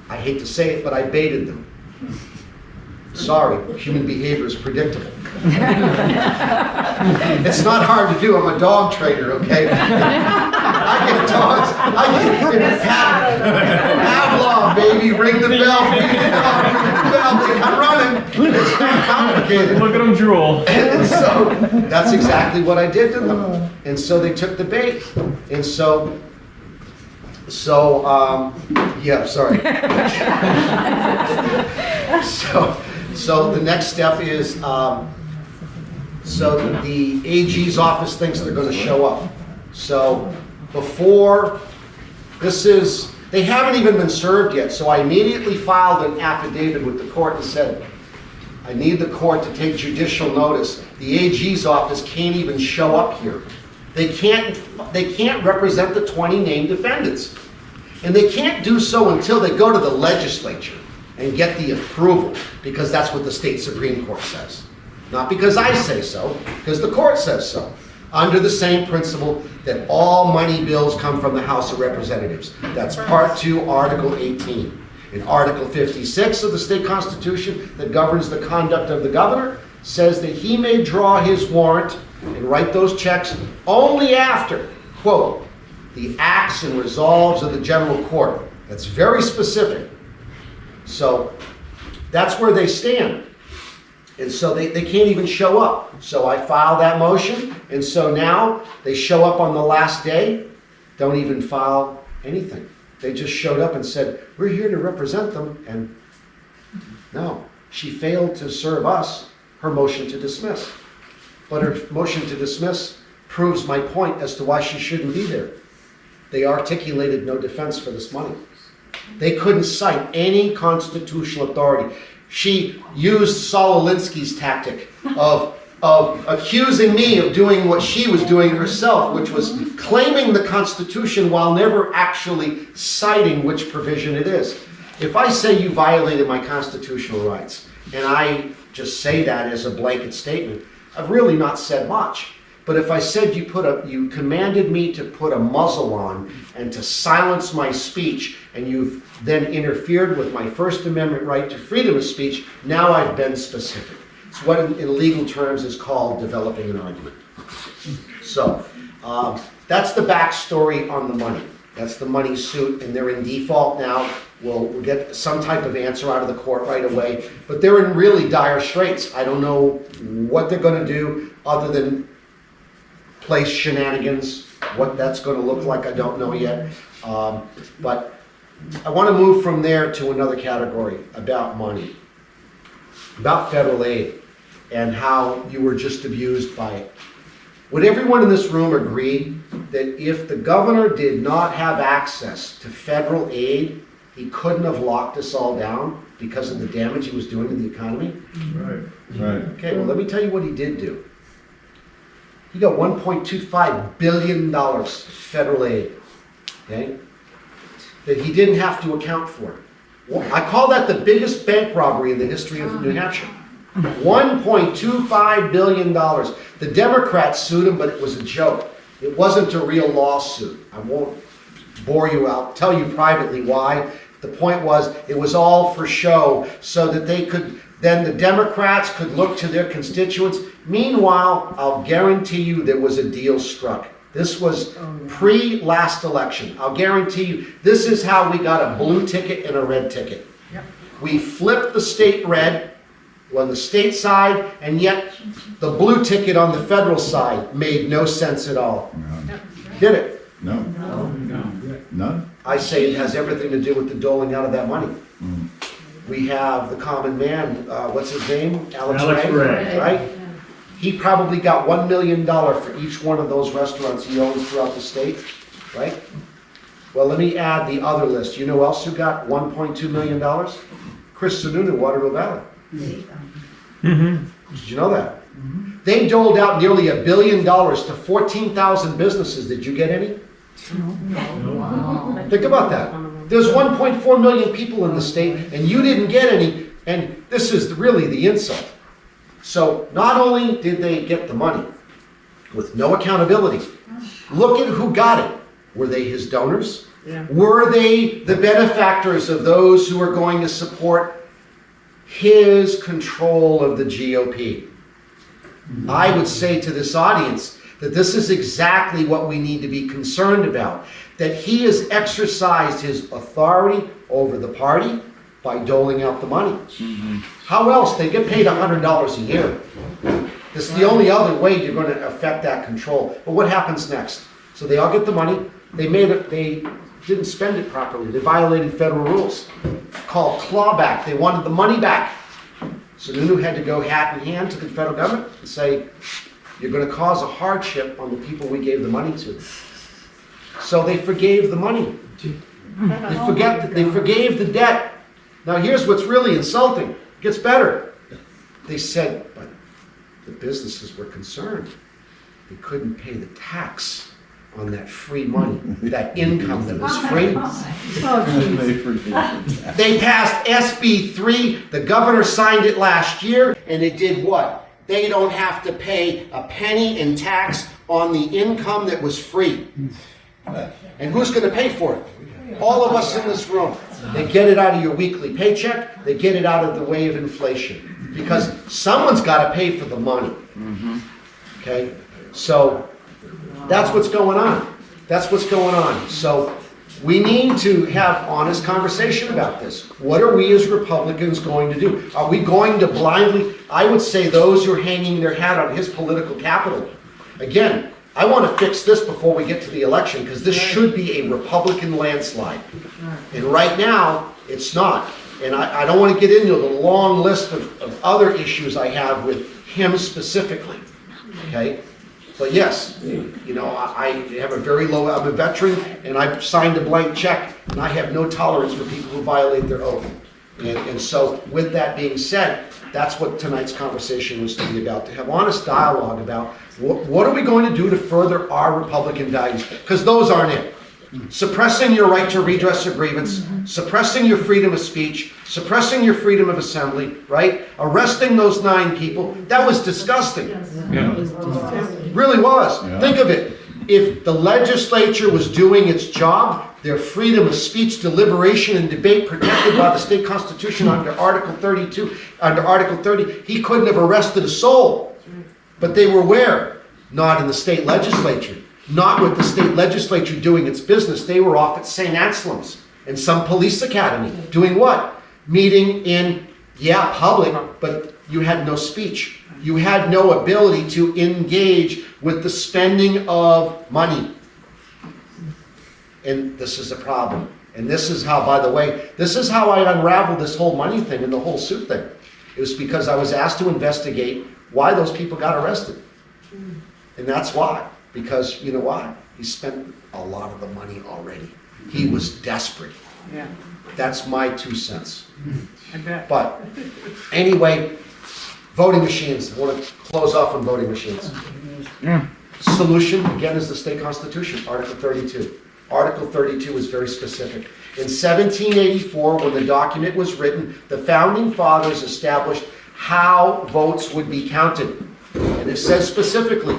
I hate to say it, but I baited them. Sorry, human behavior is predictable. It's not hard to do. I'm a dog trainer, okay? I get dogs. I get Pavlov, baby. Ring the bell. Ring the bell. Ring the bell. They come running. It's not complicated. Look at them drool. And so that's exactly what I did to them. And so they took the bait. And yeah, sorry. So the next step is, so the AG's office thinks they're going to show up. So before, they haven't even been served yet, so I immediately filed an affidavit with the court and said, I need the court to take judicial notice. The AG's office can't even show up here. They can't represent the 20 named defendants. And they can't do so until they go to the legislature and get the approval, because that's what the state Supreme Court says. Not because I say so, because the court says so. Under the same principle that all money bills come from the House of Representatives. That's Part 2, Article 18. In Article 56 of the state constitution that governs the conduct of the governor says that he may draw his warrant and write those checks only after, quote, the acts and resolves of the general court. That's very specific. So that's where they stand. And so they can't even show up. So I filed that motion, and so now they show up on the last day, don't even file anything. They just showed up and said, we're here to represent them, and no, she failed to serve us her motion to dismiss. But her motion to dismiss proves my point as to why she shouldn't be there. They articulated no defense for this money. They couldn't cite any constitutional authority. She used Saul Alinsky's tactic of accusing me of doing what she was doing herself, which was claiming the Constitution while never actually citing which provision it is. If I say you violated my constitutional rights, and I just say that as a blanket statement, I've really not said much. But if I said you commanded me to put a muzzle on and to silence my speech, and you've then interfered with my First Amendment right to freedom of speech, now I've been specific. It's what in legal terms is called developing an argument. So that's the backstory on the money. That's the money suit, and they're in default now. We'll get some type of answer out of the court right away, but they're in really dire straits. I don't know what they're going to do other than play shenanigans. What that's going to look like, I don't know yet. But I want to move from there to another category about money, about federal aid, and how you were just abused by it. Would everyone in this room agree that if the governor did not have access to federal aid, he couldn't have locked us all down because of the damage he was doing to the economy? Right. Okay, well, let me tell you what he did do. He got $1.25 billion federal aid, okay, that he didn't have to account for. I call that the biggest bank robbery in the history of New Hampshire. $1.25 billion. The Democrats sued him, but it was a joke. It wasn't a real lawsuit. I won't bore you out, tell you privately why. The point was, it was all for show, so that they could, then the Democrats could look to their constituents. Meanwhile, I'll guarantee you there was a deal struck. This was pre-last election. I'll guarantee you, this is how we got a blue ticket and a red ticket. Yep. We flipped the state red on the state side, and yet the blue ticket on the federal side made no sense at all. No. Did it? No. None? I say it has everything to do with the doling out of that money. Mm. We have the common man, what's his name? Alex Ray. Right? He probably got $1 million for each one of those restaurants he owns throughout the state, right? Well, let me add the other list. You know who else who got $1.2 million? Chris Sununu, Waterville Valley. Did you know that? They doled out nearly $1 billion to 14,000 businesses. Did you get any? Think about that. There's 1.4 million people in the state, and you didn't get any, and this is really the insult. So not only did they get the money with no accountability, look at who got it. Were they his donors? Yeah. Were they the benefactors of those who are going to support his control of the GOP? I would say to this audience that this is exactly what we need to be concerned about, that he has exercised his authority over the party by doling out the money. How else? They get paid $100 a year. This is the only other way you're going to affect that control. But what happens next? So they all get the money. They didn't spend it properly. They violated federal rules called clawback. They wanted the money back. So Sununu had to go hat in hand to the federal government and say, you're going to cause a hardship on the people we gave the money to. So they forgave the money. They forgave the debt. Now here's what's really insulting. It gets better. They said, but the businesses were concerned. They couldn't pay the tax on that free money, that income that was free. They passed SB 3. The governor signed it last year, and it did what? They don't have to pay a penny in tax on the income that was free. And who's going to pay for it? All of us in this room. They get it out of your weekly paycheck. They get it out of the way of inflation. Because someone's got to pay for the money. Okay? So that's what's going on. That's what's going on. So we need to have honest conversation about this. What are we as Republicans going to do? Are we going to blindly, I would say those who are hanging their hat on his political capital. Again, I want to fix this before we get to the election, because this should be a Republican landslide. And right now, it's not. And I don't want to get into the long list of other issues I have with him specifically. Okay? But yes, you know, I have a very low, I'm a veteran, and I've signed a blank check, and I have no tolerance for people who violate their oath. And so with that being said, that's what tonight's conversation was to be about, to have honest dialogue about what are we going to do to further our Republican values, because those aren't it. Suppressing your right to redress a grievance, suppressing your freedom of speech, suppressing your freedom of assembly, right? Arresting those 9 people, that was disgusting. Really was. Yeah. Think of it. If the legislature was doing its job, their freedom of speech, deliberation, and debate protected by the state constitution under Article 32, under Article 30, he couldn't have arrested a soul. But they were where? Not in the state legislature. Not with the state legislature doing its business. They were off at St. Anselm's and some police academy. Doing what? Meeting in, public, but you had no speech. You had no ability to engage with the spending of money. And this is a problem. And this is how, by the way, this is how I unraveled this whole money thing and the whole suit thing. It was because I was asked to investigate why those people got arrested. And that's why. Because, you know why? He spent a lot of the money already. He was desperate. Yeah, That's my 2 cents. I bet. But anyway, voting machines. I want to close off on voting machines. Solution, again, is the state constitution, Article 32. Article 32 is very specific. In 1784, when the document was written, the founding fathers established how votes would be counted. And it says specifically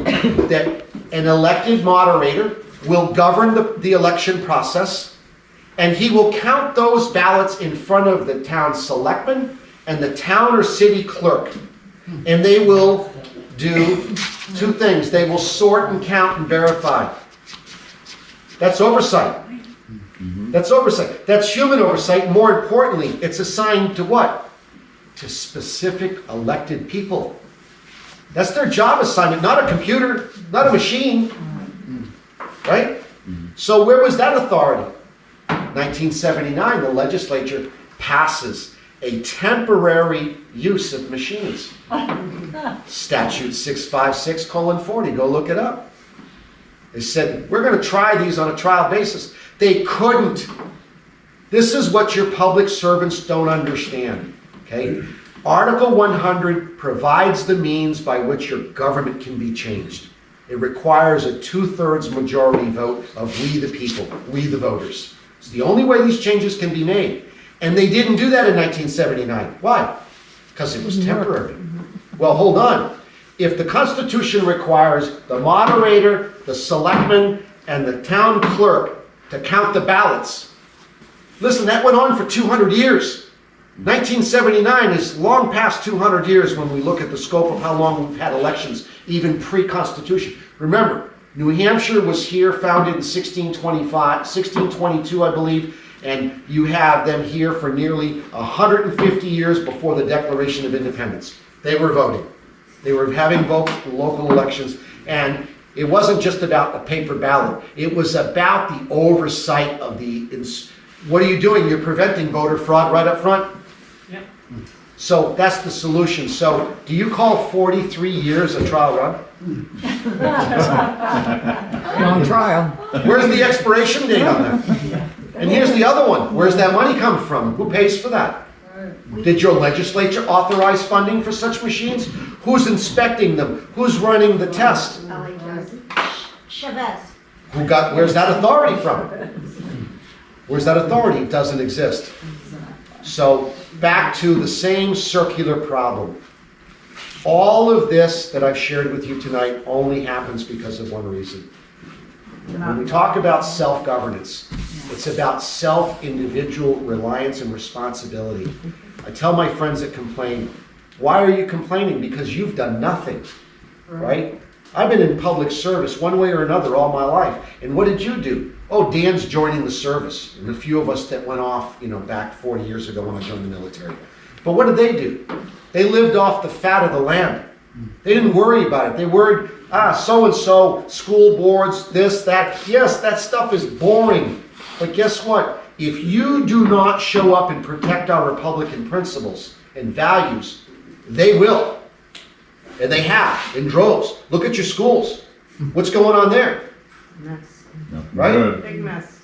that an elected moderator will govern the election process, and he will count those ballots in front of the town selectman and the town or city clerk. And they will do 2 things. They will sort and count and verify. That's oversight. That's oversight. That's human oversight. More importantly, it's assigned to what? To specific elected people. That's their job assignment, not a computer, not a machine. Right? So where was that authority? 1979, the legislature passes a temporary use of machines. Statute 656:40, go look it up. They said, we're going to try these on a trial basis. They couldn't. This is what your public servants don't understand. Okay? Article 100 provides the means by which your government can be changed. It requires a 2/3 majority vote of we the people, we the voters. It's the only way these changes can be made. And they didn't do that in 1979. Why? Because it was temporary. Well, hold on. If the Constitution requires the moderator, the selectman, and the town clerk to count the ballots, listen, that went on for 200 years. 1979 is long past 200 years when we look at the scope of how long we've had elections, even pre-Constitution. Remember, New Hampshire was here, founded in 1622, I believe, and you have them here for nearly 150 years before the Declaration of Independence. They were voting. They were having local elections, and it wasn't just about the paper ballot. It was about the oversight of the... What are you doing? You're preventing voter fraud right up front. Yep. So that's the solution. So do you call 43 years a trial run? On trial. Where's the expiration date on that? And here's the other one. Where's that money come from? Who pays for that? Did your legislature authorize funding for such machines? Who's inspecting them? Who's running the test? Chavez. Where's that authority from? Where's that authority? It doesn't exist. So back to the same circular problem. All of this that I've shared with you tonight only happens because of one reason. When we talk about self-governance, it's about self-individual reliance and responsibility. I tell my friends that complain, why are you complaining? Because you've done nothing, right? I've been in public service one way or another all my life. And what did you do? Oh, Dan's joining the service. And a few of us that went off, back 40 years ago when I joined the military. But what did they do? They lived off the fat of the land. They didn't worry about it. They worried, so-and-so, school boards, this, that. Yes, that stuff is boring. But guess what? If you do not show up and protect our Republican principles and values, they will. And they have, in droves. Look at your schools. What's going on there? Mess. Right? Good. Big mess.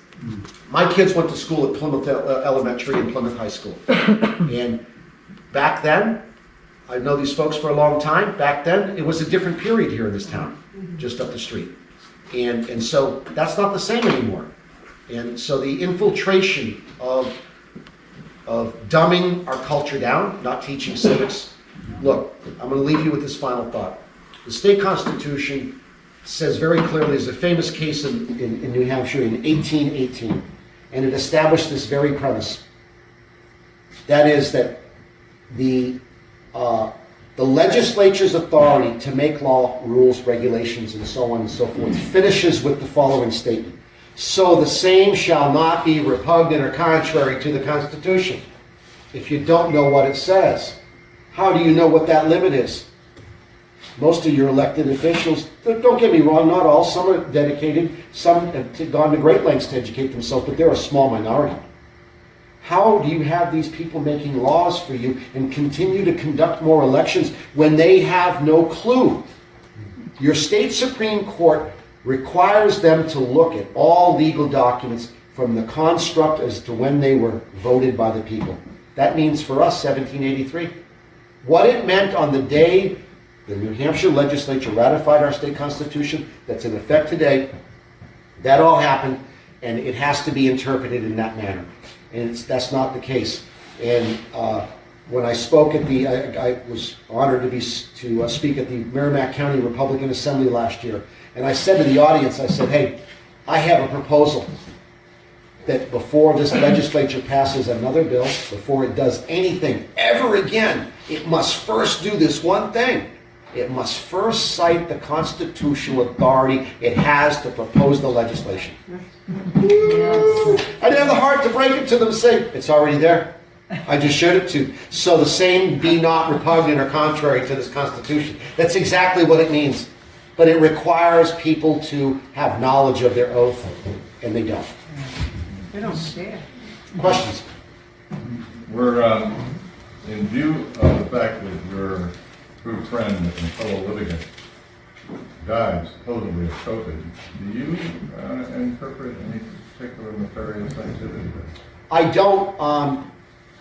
My kids went to school at Plymouth Elementary and Plymouth High School. And back then, I know these folks for a long time, back then, it was a different period here in this town, just up the street. And so that's not the same anymore. And so the infiltration of dumbing our culture down, not teaching civics. Look, I'm going to leave you with this final thought. The state constitution says very clearly, there's a famous case in New Hampshire in 1818, and it established this very premise. That is that the legislature's authority to make law, rules, regulations, and so on and so forth finishes with the following statement. So the same shall not be repugnant or contrary to the Constitution. If you don't know what it says, how do you know what that limit is? Most of your elected officials, don't get me wrong, not all, some are dedicated, some have gone to great lengths to educate themselves, but they're a small minority. How do you have these people making laws for you and continue to conduct more elections when they have no clue? Your state Supreme Court requires them to look at all legal documents from the construct as to when they were voted by the people. That means for us, 1783. What it meant on the day the New Hampshire legislature ratified our state constitution, that's in effect today, that all happened, and it has to be interpreted in that manner. And that's not the case. And when I spoke at I was honored to speak at the Merrimack County Republican Assembly last year, and I said to the audience, I said, hey, I have a proposal that before this legislature passes another bill, before it does anything ever again, it must first do this one thing. It must first cite the constitutional authority it has to propose the legislation. Yes. I didn't have the heart to break it to them and say, it's already there. I just showed it to you. So the same be not repugnant or contrary to this Constitution. That's exactly what it means. But it requires people to have knowledge of their oath, and they don't. They don't care. Questions? We're, in view of the fact that your good friend and fellow litigant died supposedly of COVID, do you interpret any particular nefarious activity there? I don't.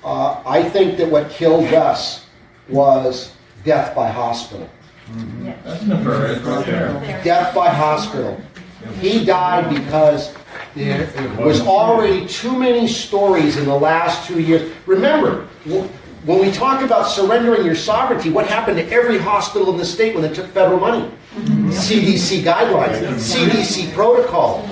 I think that what killed Wes was death by hospital. That's nefarious right there. Death by hospital. He died because there was already too many stories in the last 2 years. Remember, when we talk about surrendering your sovereignty, what happened to every hospital in the state when they took federal money? CDC guidelines, CDC protocol,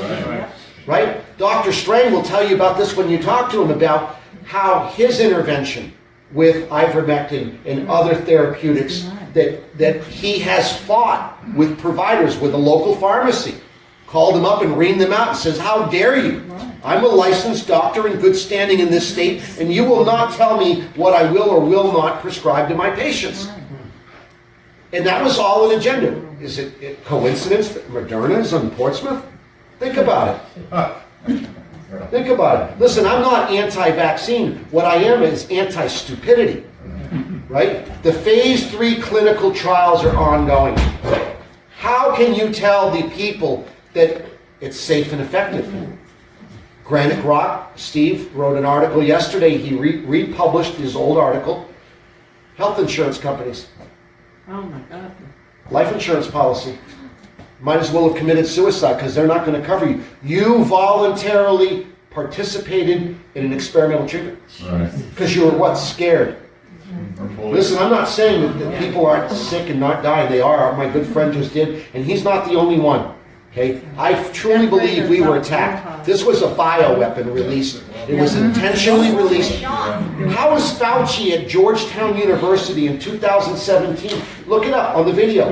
right? Dr. Strang will tell you about this when you talk to him about how his intervention with ivermectin and other therapeutics that he has fought with providers, with a local pharmacy, called them up and reamed them out and says, how dare you? I'm a licensed doctor in good standing in this state, and you will not tell me what I will or will not prescribe to my patients. And that was all an agenda. Is it coincidence that Moderna is on Portsmouth? Think about it. Think about it. Listen, I'm not anti-vaccine. What I am is anti-stupidity, right? The phase 3 clinical trials are ongoing. How can you tell the people that it's safe and effective? Granite Rock, Steve wrote an article yesterday. He republished his old article. Health insurance companies. Oh my God. Life insurance policy. Might as well have committed suicide because they're not going to cover you. You voluntarily participated in an experimental treatment. Right. Because you were what? Scared. Listen, I'm not saying that people aren't sick and not dying. They are. My good friend just did. And he's not the only one. Okay? I truly believe we were attacked. This was a bioweapon released. It was intentionally released. How is Fauci at Georgetown University in 2017? Look it up on the video.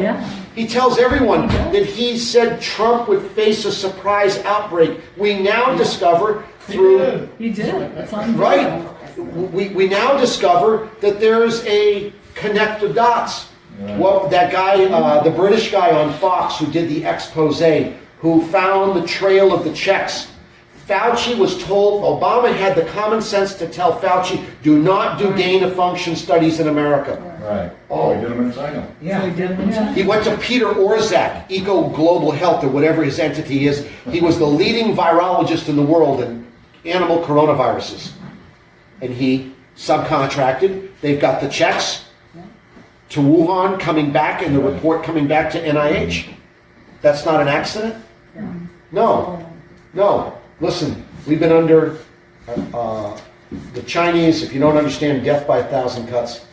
He tells everyone that he said Trump would face a surprise outbreak. We now discover through... He did. That's on video. Right. We now discover that there's a connect the dots. Well, that guy, the British guy on Fox who did the expose, who found the trail of the checks. Fauci was told, Obama had the common sense to tell Fauci, do not do gain-of-function studies in America. Right. Oh, we did them in China. Yeah. He went to Peter Orszag, Eco Global Health, or whatever his entity is. He was the leading virologist in the world in animal coronaviruses. And he subcontracted. They've got the checks to Wuhan coming back and the report coming back to NIH. That's not an accident? No. Listen, we've been under the Chinese. If you don't understand death by 1,000 cuts,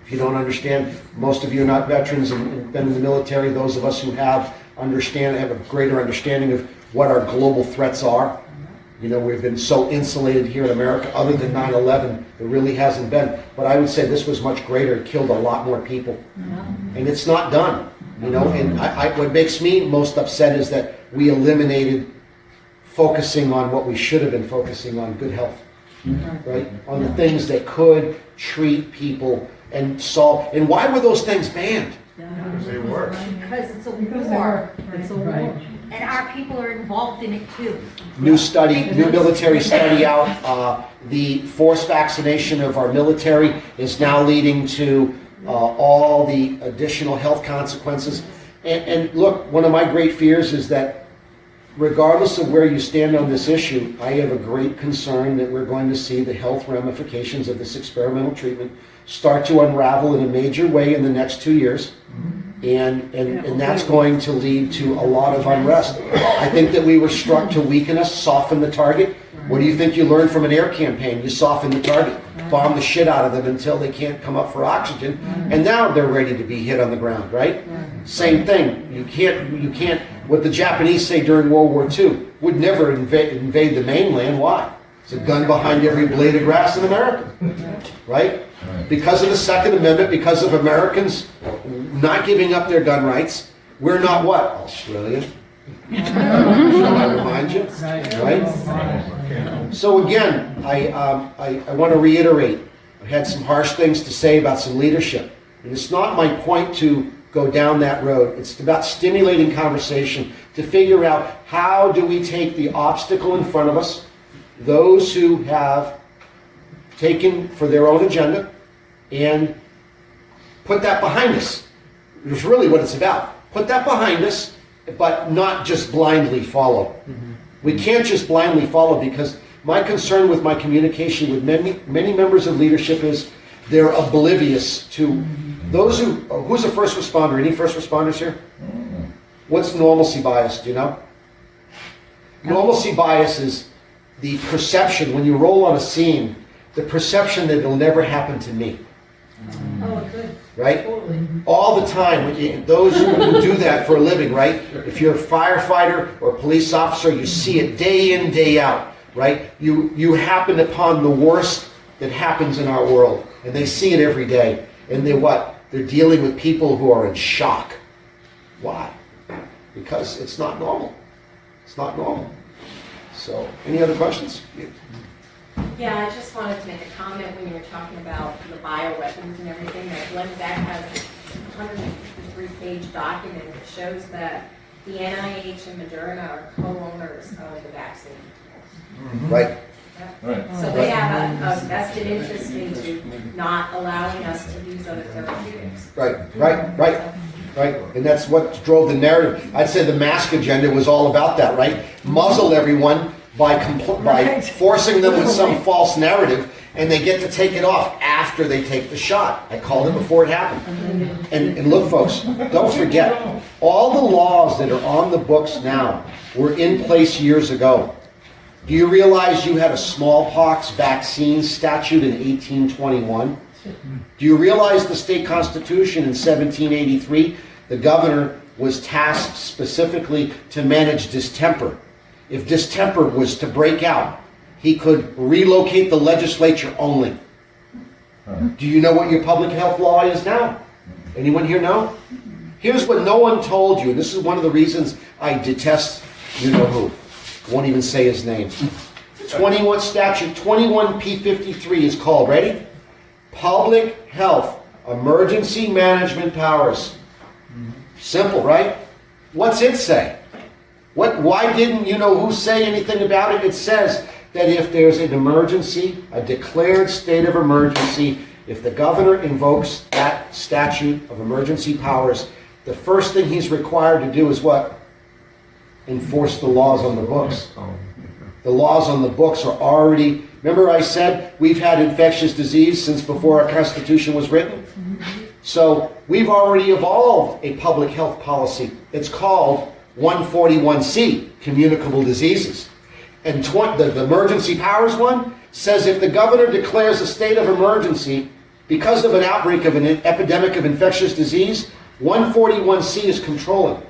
if you don't understand, most of you are not veterans and been in the military. Those of us who have have a greater understanding of what our global threats are. You know, we've been so insulated here in America, other than 9/11, there really hasn't been. But I would say this was much greater. It killed a lot more people. And it's not done, you know. And what makes me most upset is that we eliminated focusing on what we should have been focusing on, good health, right? On the things that could treat people and solve. And why were those things banned? Because they work. Because it's a war, It's a war. and our people are involved in it too. New military study out. The forced vaccination of our military is now leading to all the additional health consequences. And look, one of my great fears is that regardless of where you stand on this issue, I have a great concern that we're going to see the health ramifications of this experimental treatment start to unravel in a major way in the next 2 years. And that's going to lead to a lot of unrest. I think that we were struck to weaken us, soften the target. What do you think you learned from an air campaign? You soften the target, bomb the shit out of them until they can't come up for oxygen, and now they're ready to be hit on the ground, right? Same thing. You can't. What the Japanese say during World War II, would never invade the mainland. Why? There's a gun behind every blade of grass in America, right? Because of the Second Amendment, because of Americans not giving up their gun rights, we're not what? Australia. Shall I remind you? Right? So again, I want to reiterate, I had some harsh things to say about some leadership. And it's not my point to go down that road. It's about stimulating conversation to figure out how do we take the obstacle in front of us, those who have taken for their own agenda, and put that behind us. It's really what it's about. Put that behind us, but not just blindly follow. We can't just blindly follow because My concern with my communication with many members of leadership is they're oblivious to those who's a first responder? Any first responders here? What's normalcy bias, do you know? Normalcy bias is the perception, when you roll on a scene, the perception that it'll never happen to me. Oh, good. Right? Totally. All the time, those who do that for a living, right? If you're a firefighter or a police officer, you see it day in, day out, right? You happen upon the worst that happens in our world, and they see it every day. And they're dealing with people who are in shock. Why? Because it's not normal. It's not normal. So, any other questions? Yeah, I just wanted to make a comment when you were talking about the bioweapons and everything, that Glenn Beck has a 153-page document that shows that the NIH and Moderna are co-owners of the vaccine. Right. Right. So they have a vested interest into not allowing us to use other therapeutics. Right. And that's what drove the narrative. I'd say the mask agenda was all about that, right? Muzzle everyone by forcing them with some false narrative, and they get to take it off after they take the shot. I called it before it happened. And look, folks, don't forget, all the laws that are on the books now were in place years ago. Do you realize you had a smallpox vaccine statute in 1821? Do you realize the state constitution in 1783, the governor was tasked specifically to manage distemper? If distemper was to break out, he could relocate the legislature only. Do you know what your public health law is now? Anyone here know? Here's what no one told you. This is one of the reasons I detest you-know-who. Won't even say his name. 21 statute 21P53 is called, ready? Public Health Emergency Management Powers. Simple, right? What's it say? Why didn't you-know-who say anything about it? It says that if there's an emergency, a declared state of emergency, if the governor invokes that statute of emergency powers, the first thing he's required to do is what? Enforce the laws on the books. The laws on the books are already, remember I said we've had infectious disease since before our Constitution was written? So we've already evolved a public health policy. It's called 141C, communicable diseases. And the emergency powers one says if the governor declares a state of emergency because of an outbreak of an epidemic of infectious disease, 141C is controlling.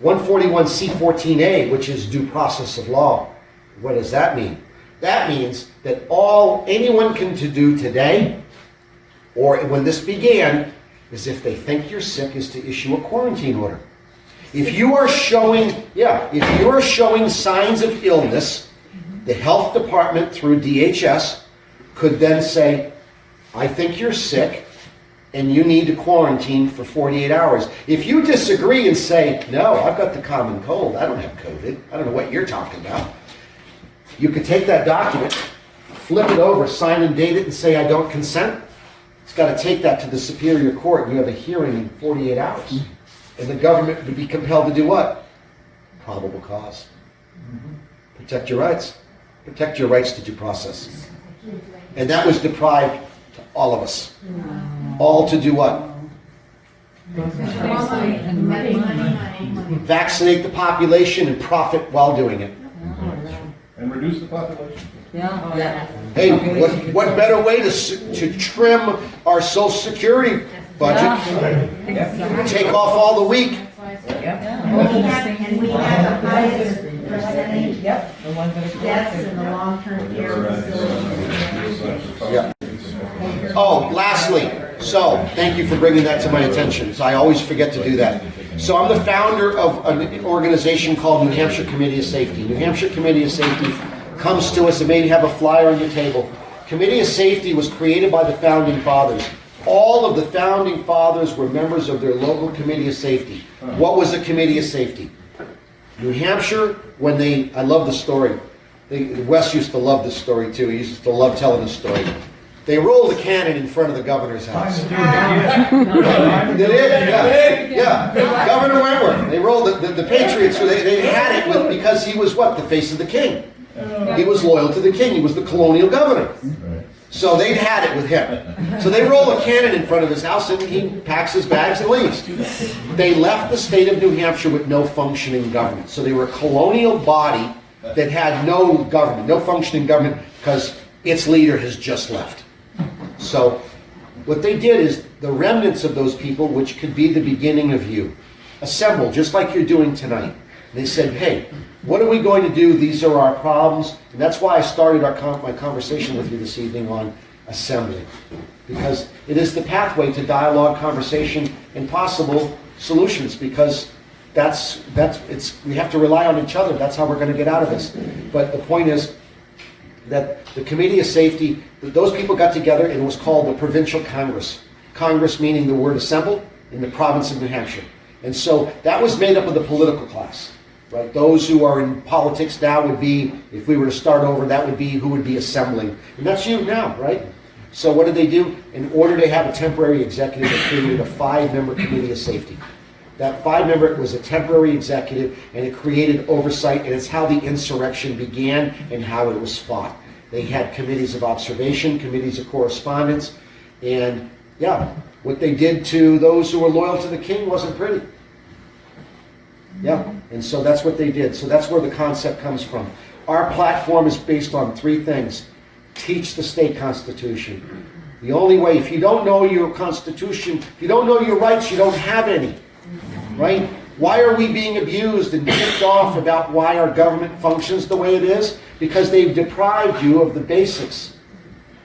141C14A, which is due process of law. What does that mean? That means that all anyone can do today, or when this began, is if they think you're sick, is to issue a quarantine order. If you are showing signs of illness, the health department through DHS could then say, I think you're sick and you need to quarantine for 48 hours. If you disagree and say, no, I've got the common cold, I don't have COVID, I don't know what you're talking about, you could take that document, flip it over, sign and date it, and say, I don't consent. It's got to take that to the Superior Court, and you have a hearing in 48 hours. And the government would be compelled to do what? Probable cause. Protect your rights. Protect your rights to due process. And that was deprived to all of us. All to do what? Vaccinate the population and profit while doing it. And reduce the population. Hey, what better way to trim our Social Security budget? Take off all the week. And we have the highest percentage deaths in the long-term care facilities. Yeah. Oh, lastly, so thank you for bringing that to my attention. So I always forget to do that. So I'm the founder of an organization called New Hampshire Committee of Safety. New Hampshire Committee of Safety comes to us, and maybe have a flyer on your table. Committee of Safety was created by the Founding Fathers. All of the Founding Fathers were members of their local Committee of Safety. What was a Committee of Safety? New Hampshire, I love the story. Wes used to love this story too. He used to love telling the story. They rolled a cannon in front of the governor's house. They did? Yeah. Governor Wentworth. They rolled the Patriots, they had it because he was what? The face of the king. He was loyal to the king. He was the colonial governor. Right. So they'd had it with him. So they roll a cannon in front of his house and he packs his bags and leaves. They left the state of New Hampshire with no functioning government. So they were a colonial body that had no government, no functioning government, because its leader has just left. So what they did is the remnants of those people, which could be the beginning of you, assembled just like you're doing tonight. They said, hey, what are we going to do? These are our problems. And that's why I started my conversation with you this evening on assembly. Because it is the pathway to dialogue, conversation, and possible solutions. Because we have to rely on each other. That's how we're going to get out of this. But the point is that the Committee of Safety, those people got together and it was called the Provincial Congress. Congress meaning the word assemble in the province of New Hampshire. And so that was made up of the political class. Right? Those who are in politics now would be, if we were to start over, that would be who would be assembling. And that's you now, right? So what did they do? In order to have a temporary executive, they created a 5-member Committee of Safety. That 5-member was a temporary executive, and it created oversight, and it's how the insurrection began and how it was fought. They had committees of observation, committees of correspondence, and yeah, what they did to those who were loyal to the king wasn't pretty. Yeah, and so that's what they did. So that's where the concept comes from. Our platform is based on 3 things. Teach the state constitution. The only way, if you don't know your constitution, if you don't know your rights, you don't have any. Right? Why are we being abused and ticked off about why our government functions the way it is? Because they've deprived you of the basics.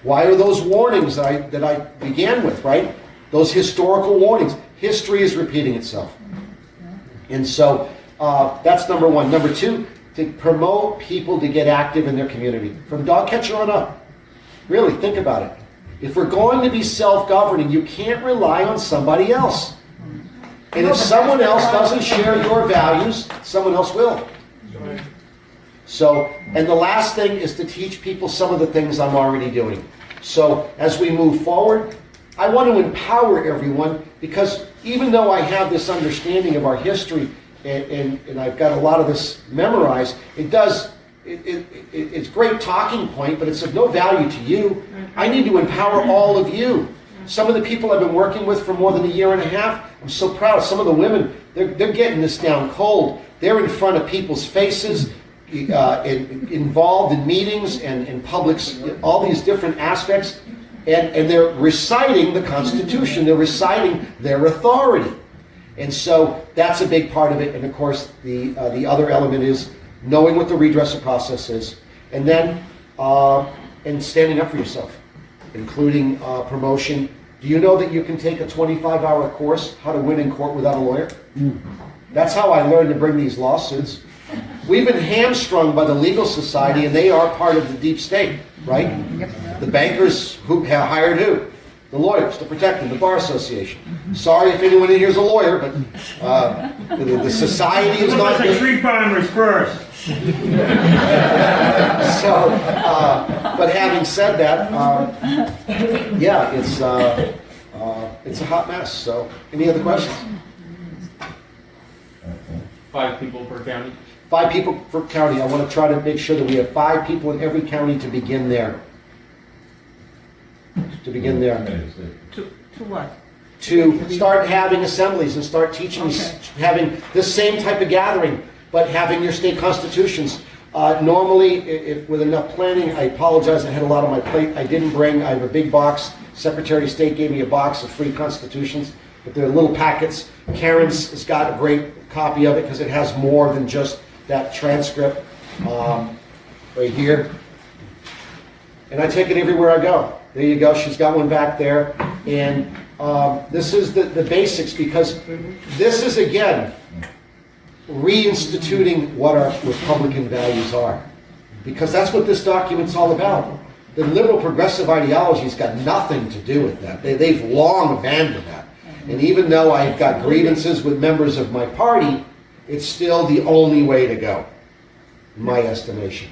Why are those warnings that I began with, right? Those historical warnings. History is repeating itself. And so that's number 1. Number 2, to promote people to get active in their community. From dog catcher on up. Really, think about it. If we're going to be self-governing, you can't rely on somebody else. And if someone else doesn't share your values, someone else will. So, and the last thing is to teach people some of the things I'm already doing. So, as we move forward, I want to empower everyone, because even though I have this understanding of our history and I've got a lot of this memorized, it's great talking point, but it's of no value to you. I need to empower all of you. Some of the people I've been working with for more than a year and a half, I'm so proud of. Some of the women, they're getting this down cold. They're in front of people's faces, involved in meetings and in publics, all these different aspects. And they're reciting the Constitution. They're reciting their authority. And so that's a big part of it. And of course, the other element is knowing what the redressal process is. And then and standing up for yourself, including promotion. Do you know that you can take a 25-hour course, how to win in court without a lawyer? That's how I learned to bring these lawsuits. We've been hamstrung by the legal society, and they are part of the deep state, right? The bankers who have hired who? The lawyers to protect them, the Bar Association. Sorry if anyone in here is a lawyer, but the society is not... the tree farmers first. So, but having said that, yeah, it's a hot mess. So, any other questions? 5 people per county. 5 people per county. I want to try to make sure that we have 5 people in every county to begin there. To what? To start having assemblies and start teaching, having this same type of gathering, but having your state constitutions. Normally, if with enough planning, I apologize, I had a lot on my plate. I didn't bring, I have a big box. Secretary of State gave me a box of free constitutions, but they're little packets. Karen's has got a great copy of it because it has more than just that transcript right here. And I take it everywhere I go. There you go, she's got one back there. And this is the basics, because this is, again, reinstituting what our Republican values are. Because that's what this document's all about. The liberal progressive ideology's got nothing to do with that. They've long abandoned that. And even though I've got grievances with members of my party, it's still the only way to go, in my estimation.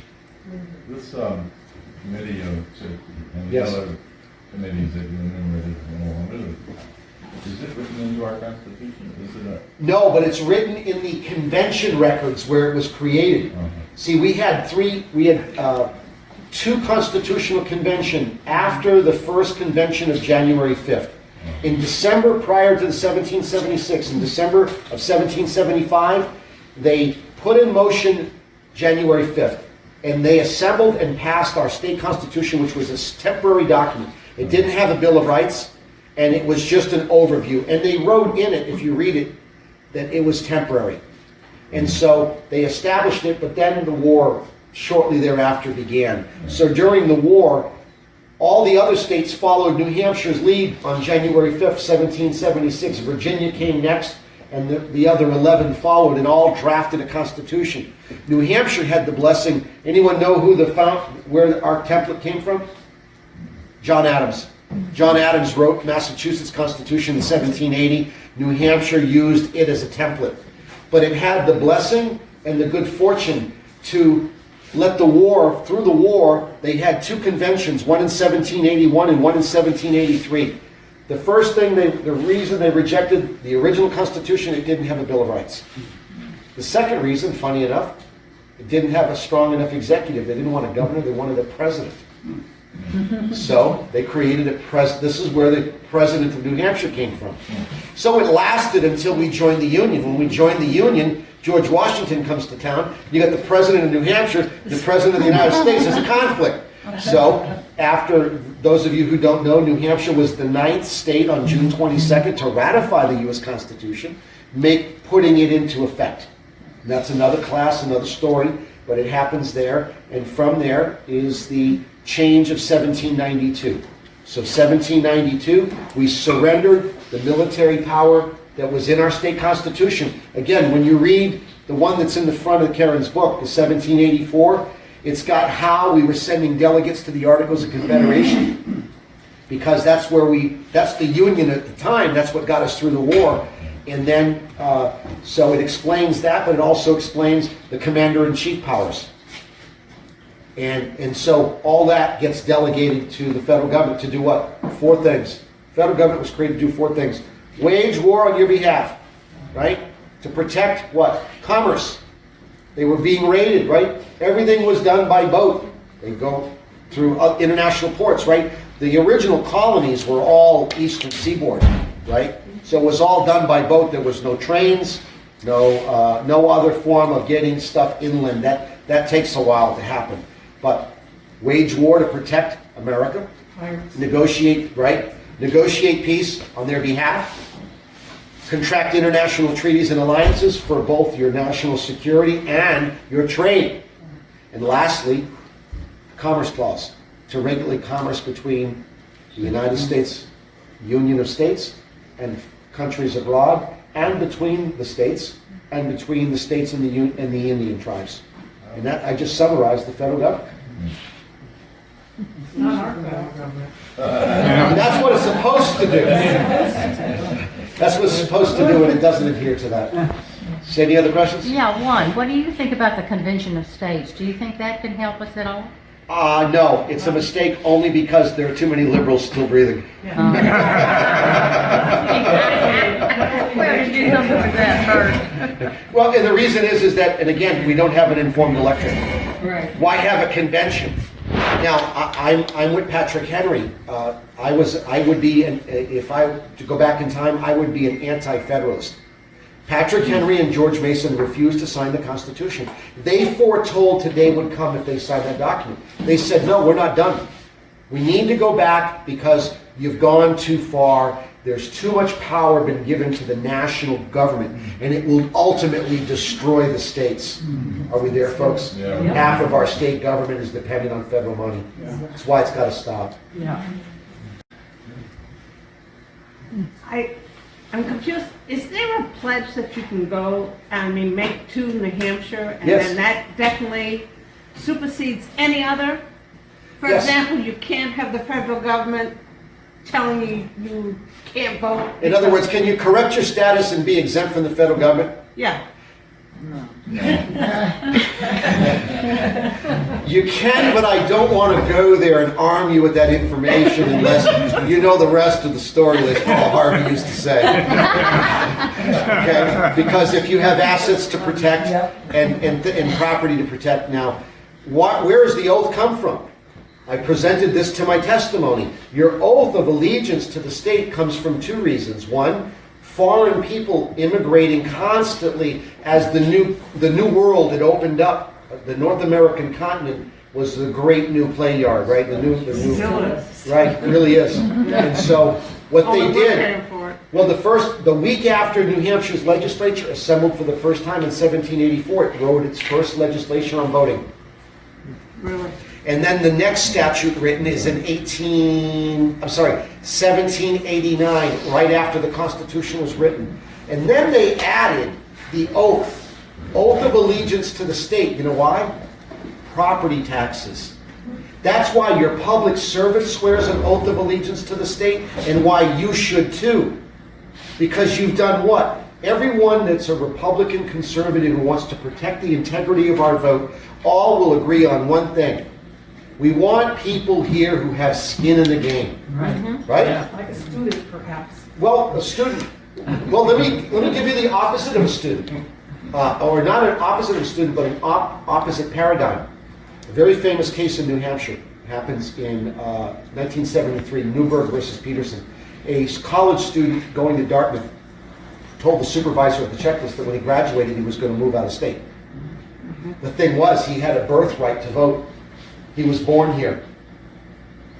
This committee of safety and the Yes. other committees that you enumerated, Is it written into our Constitution? Is it a? No, but it's written in the convention records where it was created. See, we had two constitutional convention after the first convention of January 5th. In December prior to the 1776, in December of 1775, they put in motion January 5th. And they assembled and passed our state constitution, which was a temporary document. It didn't have a Bill of Rights, and it was just an overview. And they wrote in it, if you read it, that it was temporary. And so they established it, but then the war shortly thereafter began. So during the war, all the other states followed New Hampshire's lead on January 5th, 1776. Virginia came next, and the other 11 followed, and all drafted a constitution. New Hampshire had the blessing. Anyone know where our template came from? John Adams. John Adams wrote Massachusetts Constitution in 1780. New Hampshire used it as a template. But it had the blessing and the good fortune to let through the war, they had two conventions, one in 1781 and one in 1783. The first thing, the reason they rejected the original Constitution, it didn't have a Bill of Rights. The second reason, funny enough, it didn't have a strong enough executive. They didn't want a governor, they wanted a president. So they created this is where the president of New Hampshire came from. So it lasted until we joined the Union. When we joined the Union, George Washington comes to town. You got the president of New Hampshire, the president of the United States. There's a conflict. So after, those of you who don't know, New Hampshire was the 9th state on June 22nd to ratify the U.S. Constitution, putting it into effect. And that's another class, another story, but it happens there. And from there is the change of 1792. So 1792, we surrendered the military power that was in our state constitution. Again, when you read the one that's in the front of Karen's book, the 1784, it's got how we were sending delegates to the Articles of Confederation, because that's the Union at the time, that's what got us through the war. And then, so it explains that, but it also explains the commander-in-chief powers. And so all that gets delegated to the federal government to do what? 4 things. The federal government was created to do 4 things. Wage war on your behalf, right? To protect what? Commerce. They were being raided, right? Everything was done by boat. They go through international ports, right? The original colonies were all eastern seaboard, right? So it was all done by boat. There was no trains, no other form of getting stuff inland. That takes a while to happen. But wage war to protect America, negotiate peace on their behalf, contract international treaties and alliances for both your national security and your trade. And lastly, Commerce Clause, to regulate commerce between the United States Union of States and countries abroad, and between the states, and between the states and the Indian tribes. And that, I just summarized the federal government. It's not our federal government. That's what it's supposed to do. That's what it's supposed to do, and it doesn't adhere to that. So any other questions? Yeah, one. What do you think about the Convention of States? Do you think that can help us at all? No, it's a mistake only because there are too many liberals still breathing. Well, to do something with that first. Well, and the reason is that, and again, we don't have an informed electorate. Right. Why have a convention? Now, I'm with Patrick Henry. I would be, if I were to go back in time, I would be an anti-federalist. Patrick Henry and George Mason refused to sign the Constitution. They foretold today would come if they signed that document. They said, no, we're not done. We need to go back because you've gone too far. There's too much power been given to the national government, and it will ultimately destroy the states. Are we there, folks? Yeah. Half of our state government is dependent on federal money. That's why it's got to stop. Yeah. I'm confused. Is there a pledge that you can go, make to New Hampshire, and Yes. then that definitely supersedes any other? For Yes. example, you can't have the federal government telling you can't vote. In other words, can you correct your status and be exempt from the federal government? Yeah. You can, but I don't want to go there and arm you with that information unless you know the rest of the story that Paul Harvey used to say. Okay? Because if you have assets to protect and property to protect now, where does the oath come from? I presented this to my testimony. Your oath of allegiance to the state comes from two reasons. One, foreign people immigrating constantly as the new world had opened up. The North American continent was the great new play yard, right? The new, right? It really is. And so what they did, well, the week after New Hampshire's legislature assembled for the first time in 1784, it wrote its first legislation on voting. Really? And then the next statute written is in 1789, right after the Constitution was written. And then they added the oath of allegiance to the state. You know why? Property taxes. That's why your public servant swears an oath of allegiance to the state, and why you should too. Because you've done what? Everyone that's a Republican conservative who wants to protect the integrity of our vote, all will agree on one thing. We want people here who have skin in the game. Right? Yeah. Like a student, perhaps. Well, a student. Well, let me give you the opposite of a student. Or not an opposite of a student, but an opposite paradigm. A very famous case in New Hampshire happens in 1973, Newburgh versus Peterson. A college student going to Dartmouth told the supervisor of the checklist that when he graduated, he was going to move out of state. The thing was, he had a birthright to vote. He was born here.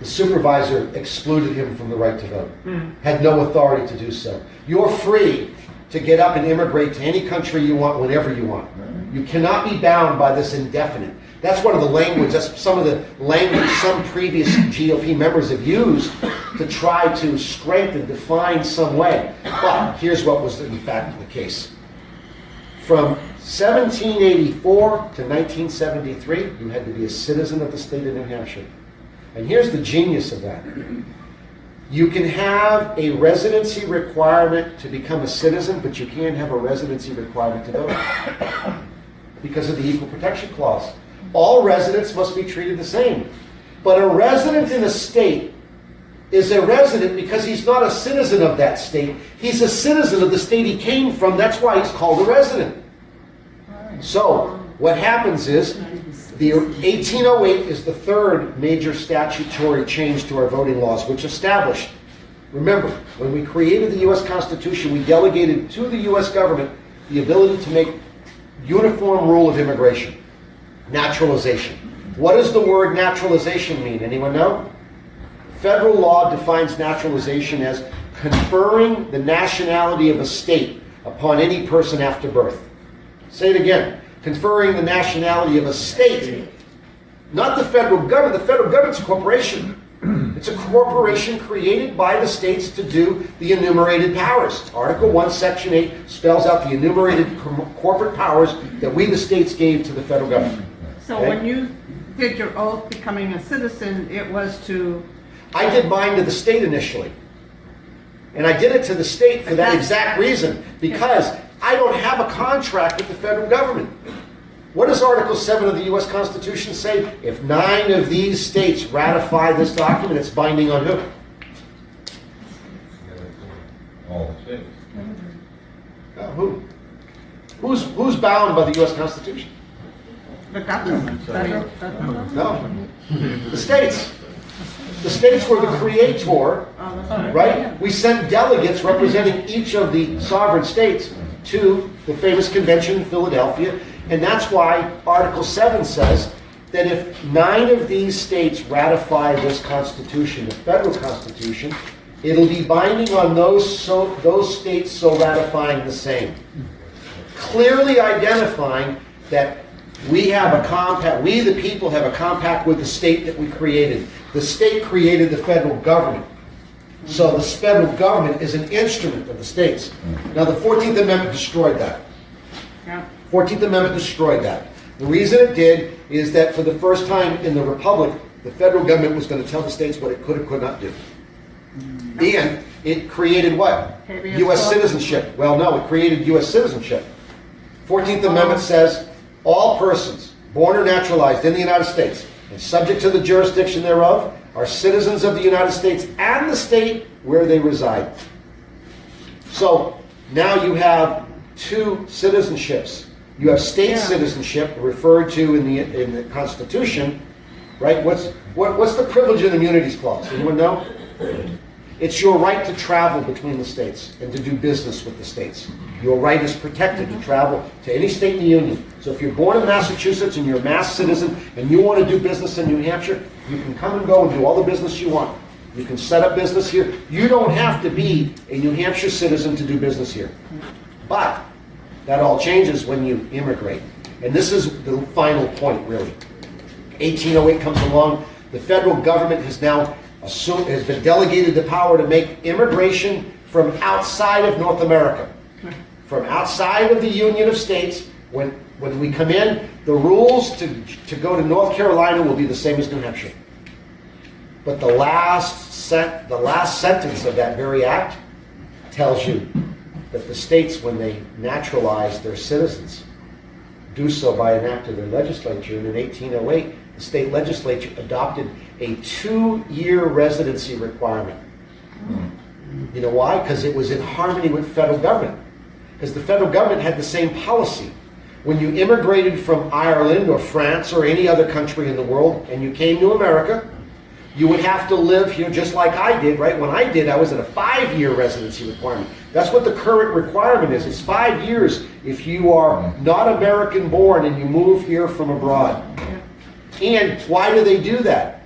The supervisor excluded him from the right to vote. Had no authority to do so. You're free to get up and immigrate to any country you want, whenever you want. You cannot be bound by this indefinite. That's one of the language, that's some of the language some previous GOP members have used to try to strengthen, define some way. But here's what was in fact the case. From 1784 to 1973, you had to be a citizen of the state of New Hampshire. And here's the genius of that. You can have a residency requirement to become a citizen, but you can't have a residency requirement to vote because of the Equal Protection Clause. All residents must be treated the same. But a resident in a state is a resident because he's not a citizen of that state. He's a citizen of the state he came from. That's why he's called a resident. So what happens is, the 1808 is the third major statutory change to our voting laws, which established, remember, when we created the U.S. Constitution, we delegated to the U.S. government the ability to make uniform rule of immigration, naturalization. What does the word naturalization mean? Anyone know? Federal law defines naturalization as conferring the nationality of a state upon any person after birth. Say it again. Conferring the nationality of a state, not the federal government. The federal government's a corporation. It's a corporation created by the states to do the enumerated powers. Article 1, Section 8 spells out the enumerated corporate powers that we, the states, gave to the federal government. So when you did your oath becoming a citizen, it was to... I did mine to the state initially. And I did it to the state for that exact reason, because I don't have a contract with the federal government. What does Article 7 of the U.S. Constitution say? If 9 of these states ratify this document, it's binding on who? All the states. Who? Who's bound by the U.S. Constitution? The government. No. The states. The states were the creator, right? We sent delegates representing each of the sovereign states to the famous convention in Philadelphia, and that's why Article 7 says that if 9 of these states ratify this Constitution, the federal Constitution, it'll be binding on those states so ratifying the same. Clearly identifying that we have a compact, we the people have a compact with the state that we created. The state created the federal government. So the federal government is an instrument of the states. Now the 14th Amendment destroyed that. 14th Amendment destroyed that. The reason it did is that for the first time in the Republic, the federal government was going to tell the states what it could or could not do. And it created what? U.S. citizenship. Well, no, it created U.S. citizenship. 14th Amendment says all persons born or naturalized in the United States, and subject to the jurisdiction thereof, are citizens of the United States and the state where they reside. So now you have two citizenships. You have state citizenship referred to in the Constitution, right? What's the privilege and immunities clause? Anyone know? It's your right to travel between the states and to do business with the states. Your right is protected to travel to any state in the Union. So if you're born in Massachusetts and you're a Mass citizen and you want to do business in New Hampshire, you can come and go and do all the business you want. You can set up business here. You don't have to be a New Hampshire citizen to do business here. But that all changes when you immigrate. And this is the final point, really. 1808 comes along. The federal government has now has been delegated the power to make immigration from outside of North America, from outside of the Union of States. When we come in, the rules to go to North Carolina will be the same as New Hampshire. But the last sentence of that very act tells you that the states, when they naturalize their citizens, do so by an act of their legislature. And in 1808, the state legislature adopted a 2-year residency requirement. You know why? Because it was in harmony with federal government. Because the federal government had the same policy. When you immigrated from Ireland or France or any other country in the world and you came to America, you would have to live here just like I did, right? When I did, I was at a 5-year residency requirement. That's what the current requirement is. It's 5 years if you are not American born and you move here from abroad. And why do they do that?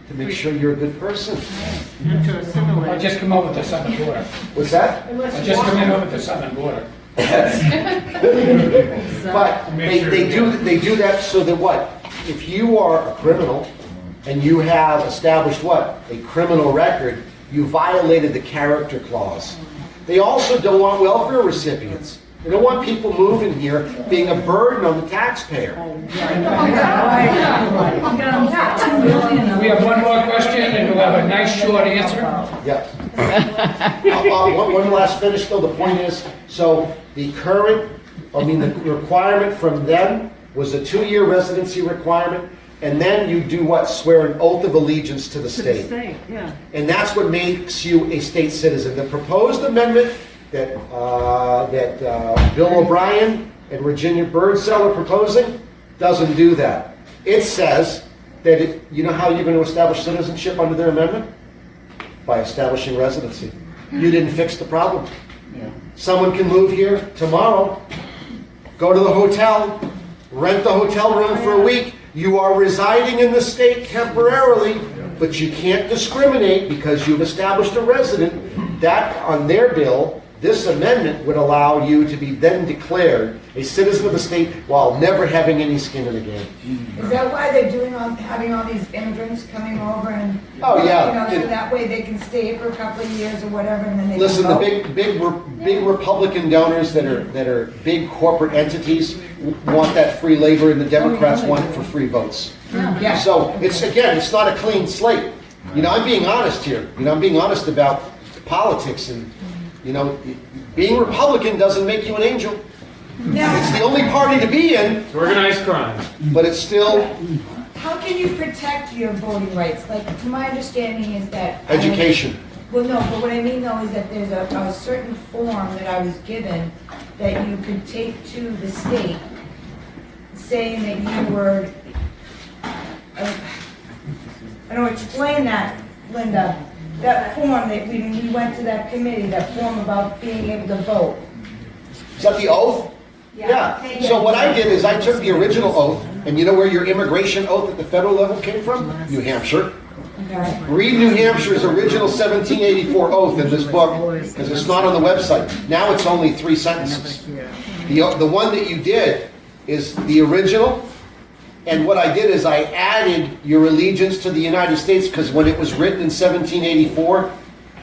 To make sure you're a good person. To assimilate. I just come over the southern border. What's that? I just come in over the southern border. But they do that so that what? If you are a criminal and you have established what? A criminal record, you violated the character clause. They also don't want welfare recipients. They don't want people moving here being a burden on the taxpayer. We have one more question and we'll have a nice short answer. Yeah. One last finish though. The point is, so the requirement from them was a 2-year residency requirement, and then you do what? Swear an oath of allegiance to the state. And that's what makes you a state citizen. The proposed amendment that Bill O'Brien and Virginia Birdsell are proposing doesn't do that. It says that you know how you're going to establish citizenship under their amendment? By establishing residency. You didn't fix the problem. Someone can move here tomorrow, go to the hotel, rent the hotel room for a week. You are residing in the state temporarily, but you can't discriminate because you've established a resident. That, on their bill, this amendment would allow you to be then declared a citizen of the state while never having any skin in the game. Is that why they're having all these immigrants coming over and, Oh, yeah. so that way they can stay for a couple of years or whatever, and then they Listen, can the go? big Republican donors that are big corporate entities want that free labor, and the Democrats want it for free votes. Yeah. So it's not a clean slate. I'm being honest here. I'm being honest about politics, and being Republican doesn't make you an angel. It's the only party to be in, It's organized crime. but it's still How can you protect your voting rights? Like, to my understanding is that... education. Well, no, but what I mean though is that there's a certain form that I was given that you could take to the state saying that you were... I don't explain that, Linda. That form that we went to that committee, that form about being able to vote. Is that the oath? Yeah. So what I did is I took the original oath, and you know where your immigration oath at the federal level came from? New Hampshire. Okay. Read New Hampshire's original 1784 oath in this book, because it's not on the website. Now it's only 3 sentences. The one that you did is the original, and what I did is I added your allegiance to the United States, because when it was written in 1784,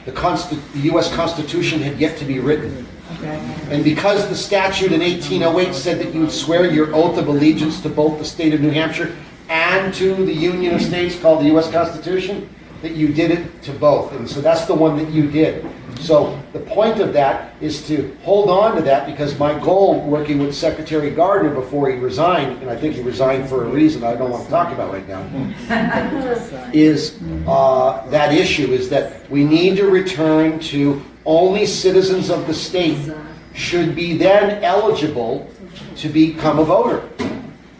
the U.S. Constitution had yet to be written. Okay. And because the statute in 1808 said that you would swear your oath of allegiance to both the state of New Hampshire and to the Union of States called the U.S. Constitution, that you did it to both. And so that's the one that you did. So the point of that is to hold on to that, because my goal, working with Secretary Gardner before he resigned, and I think he resigned for a reason I don't want to talk about right now, is that issue is that we need to return to only citizens of the state should be then eligible to become a voter.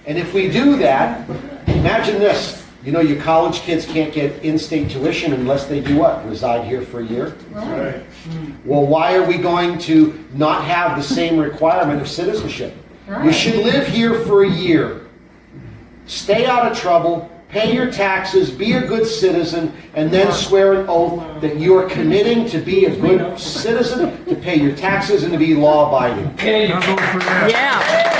And if we do that, imagine this. You know, your college kids can't get in-state tuition unless they do what? Reside here for a year? Right. Well, why are we going to not have the same requirement of citizenship? You should live here for a year, stay out of trouble, pay your taxes, be a good citizen, and then swear an oath that you are committing to be a good citizen, to pay your taxes, and to be law-abiding. Yeah.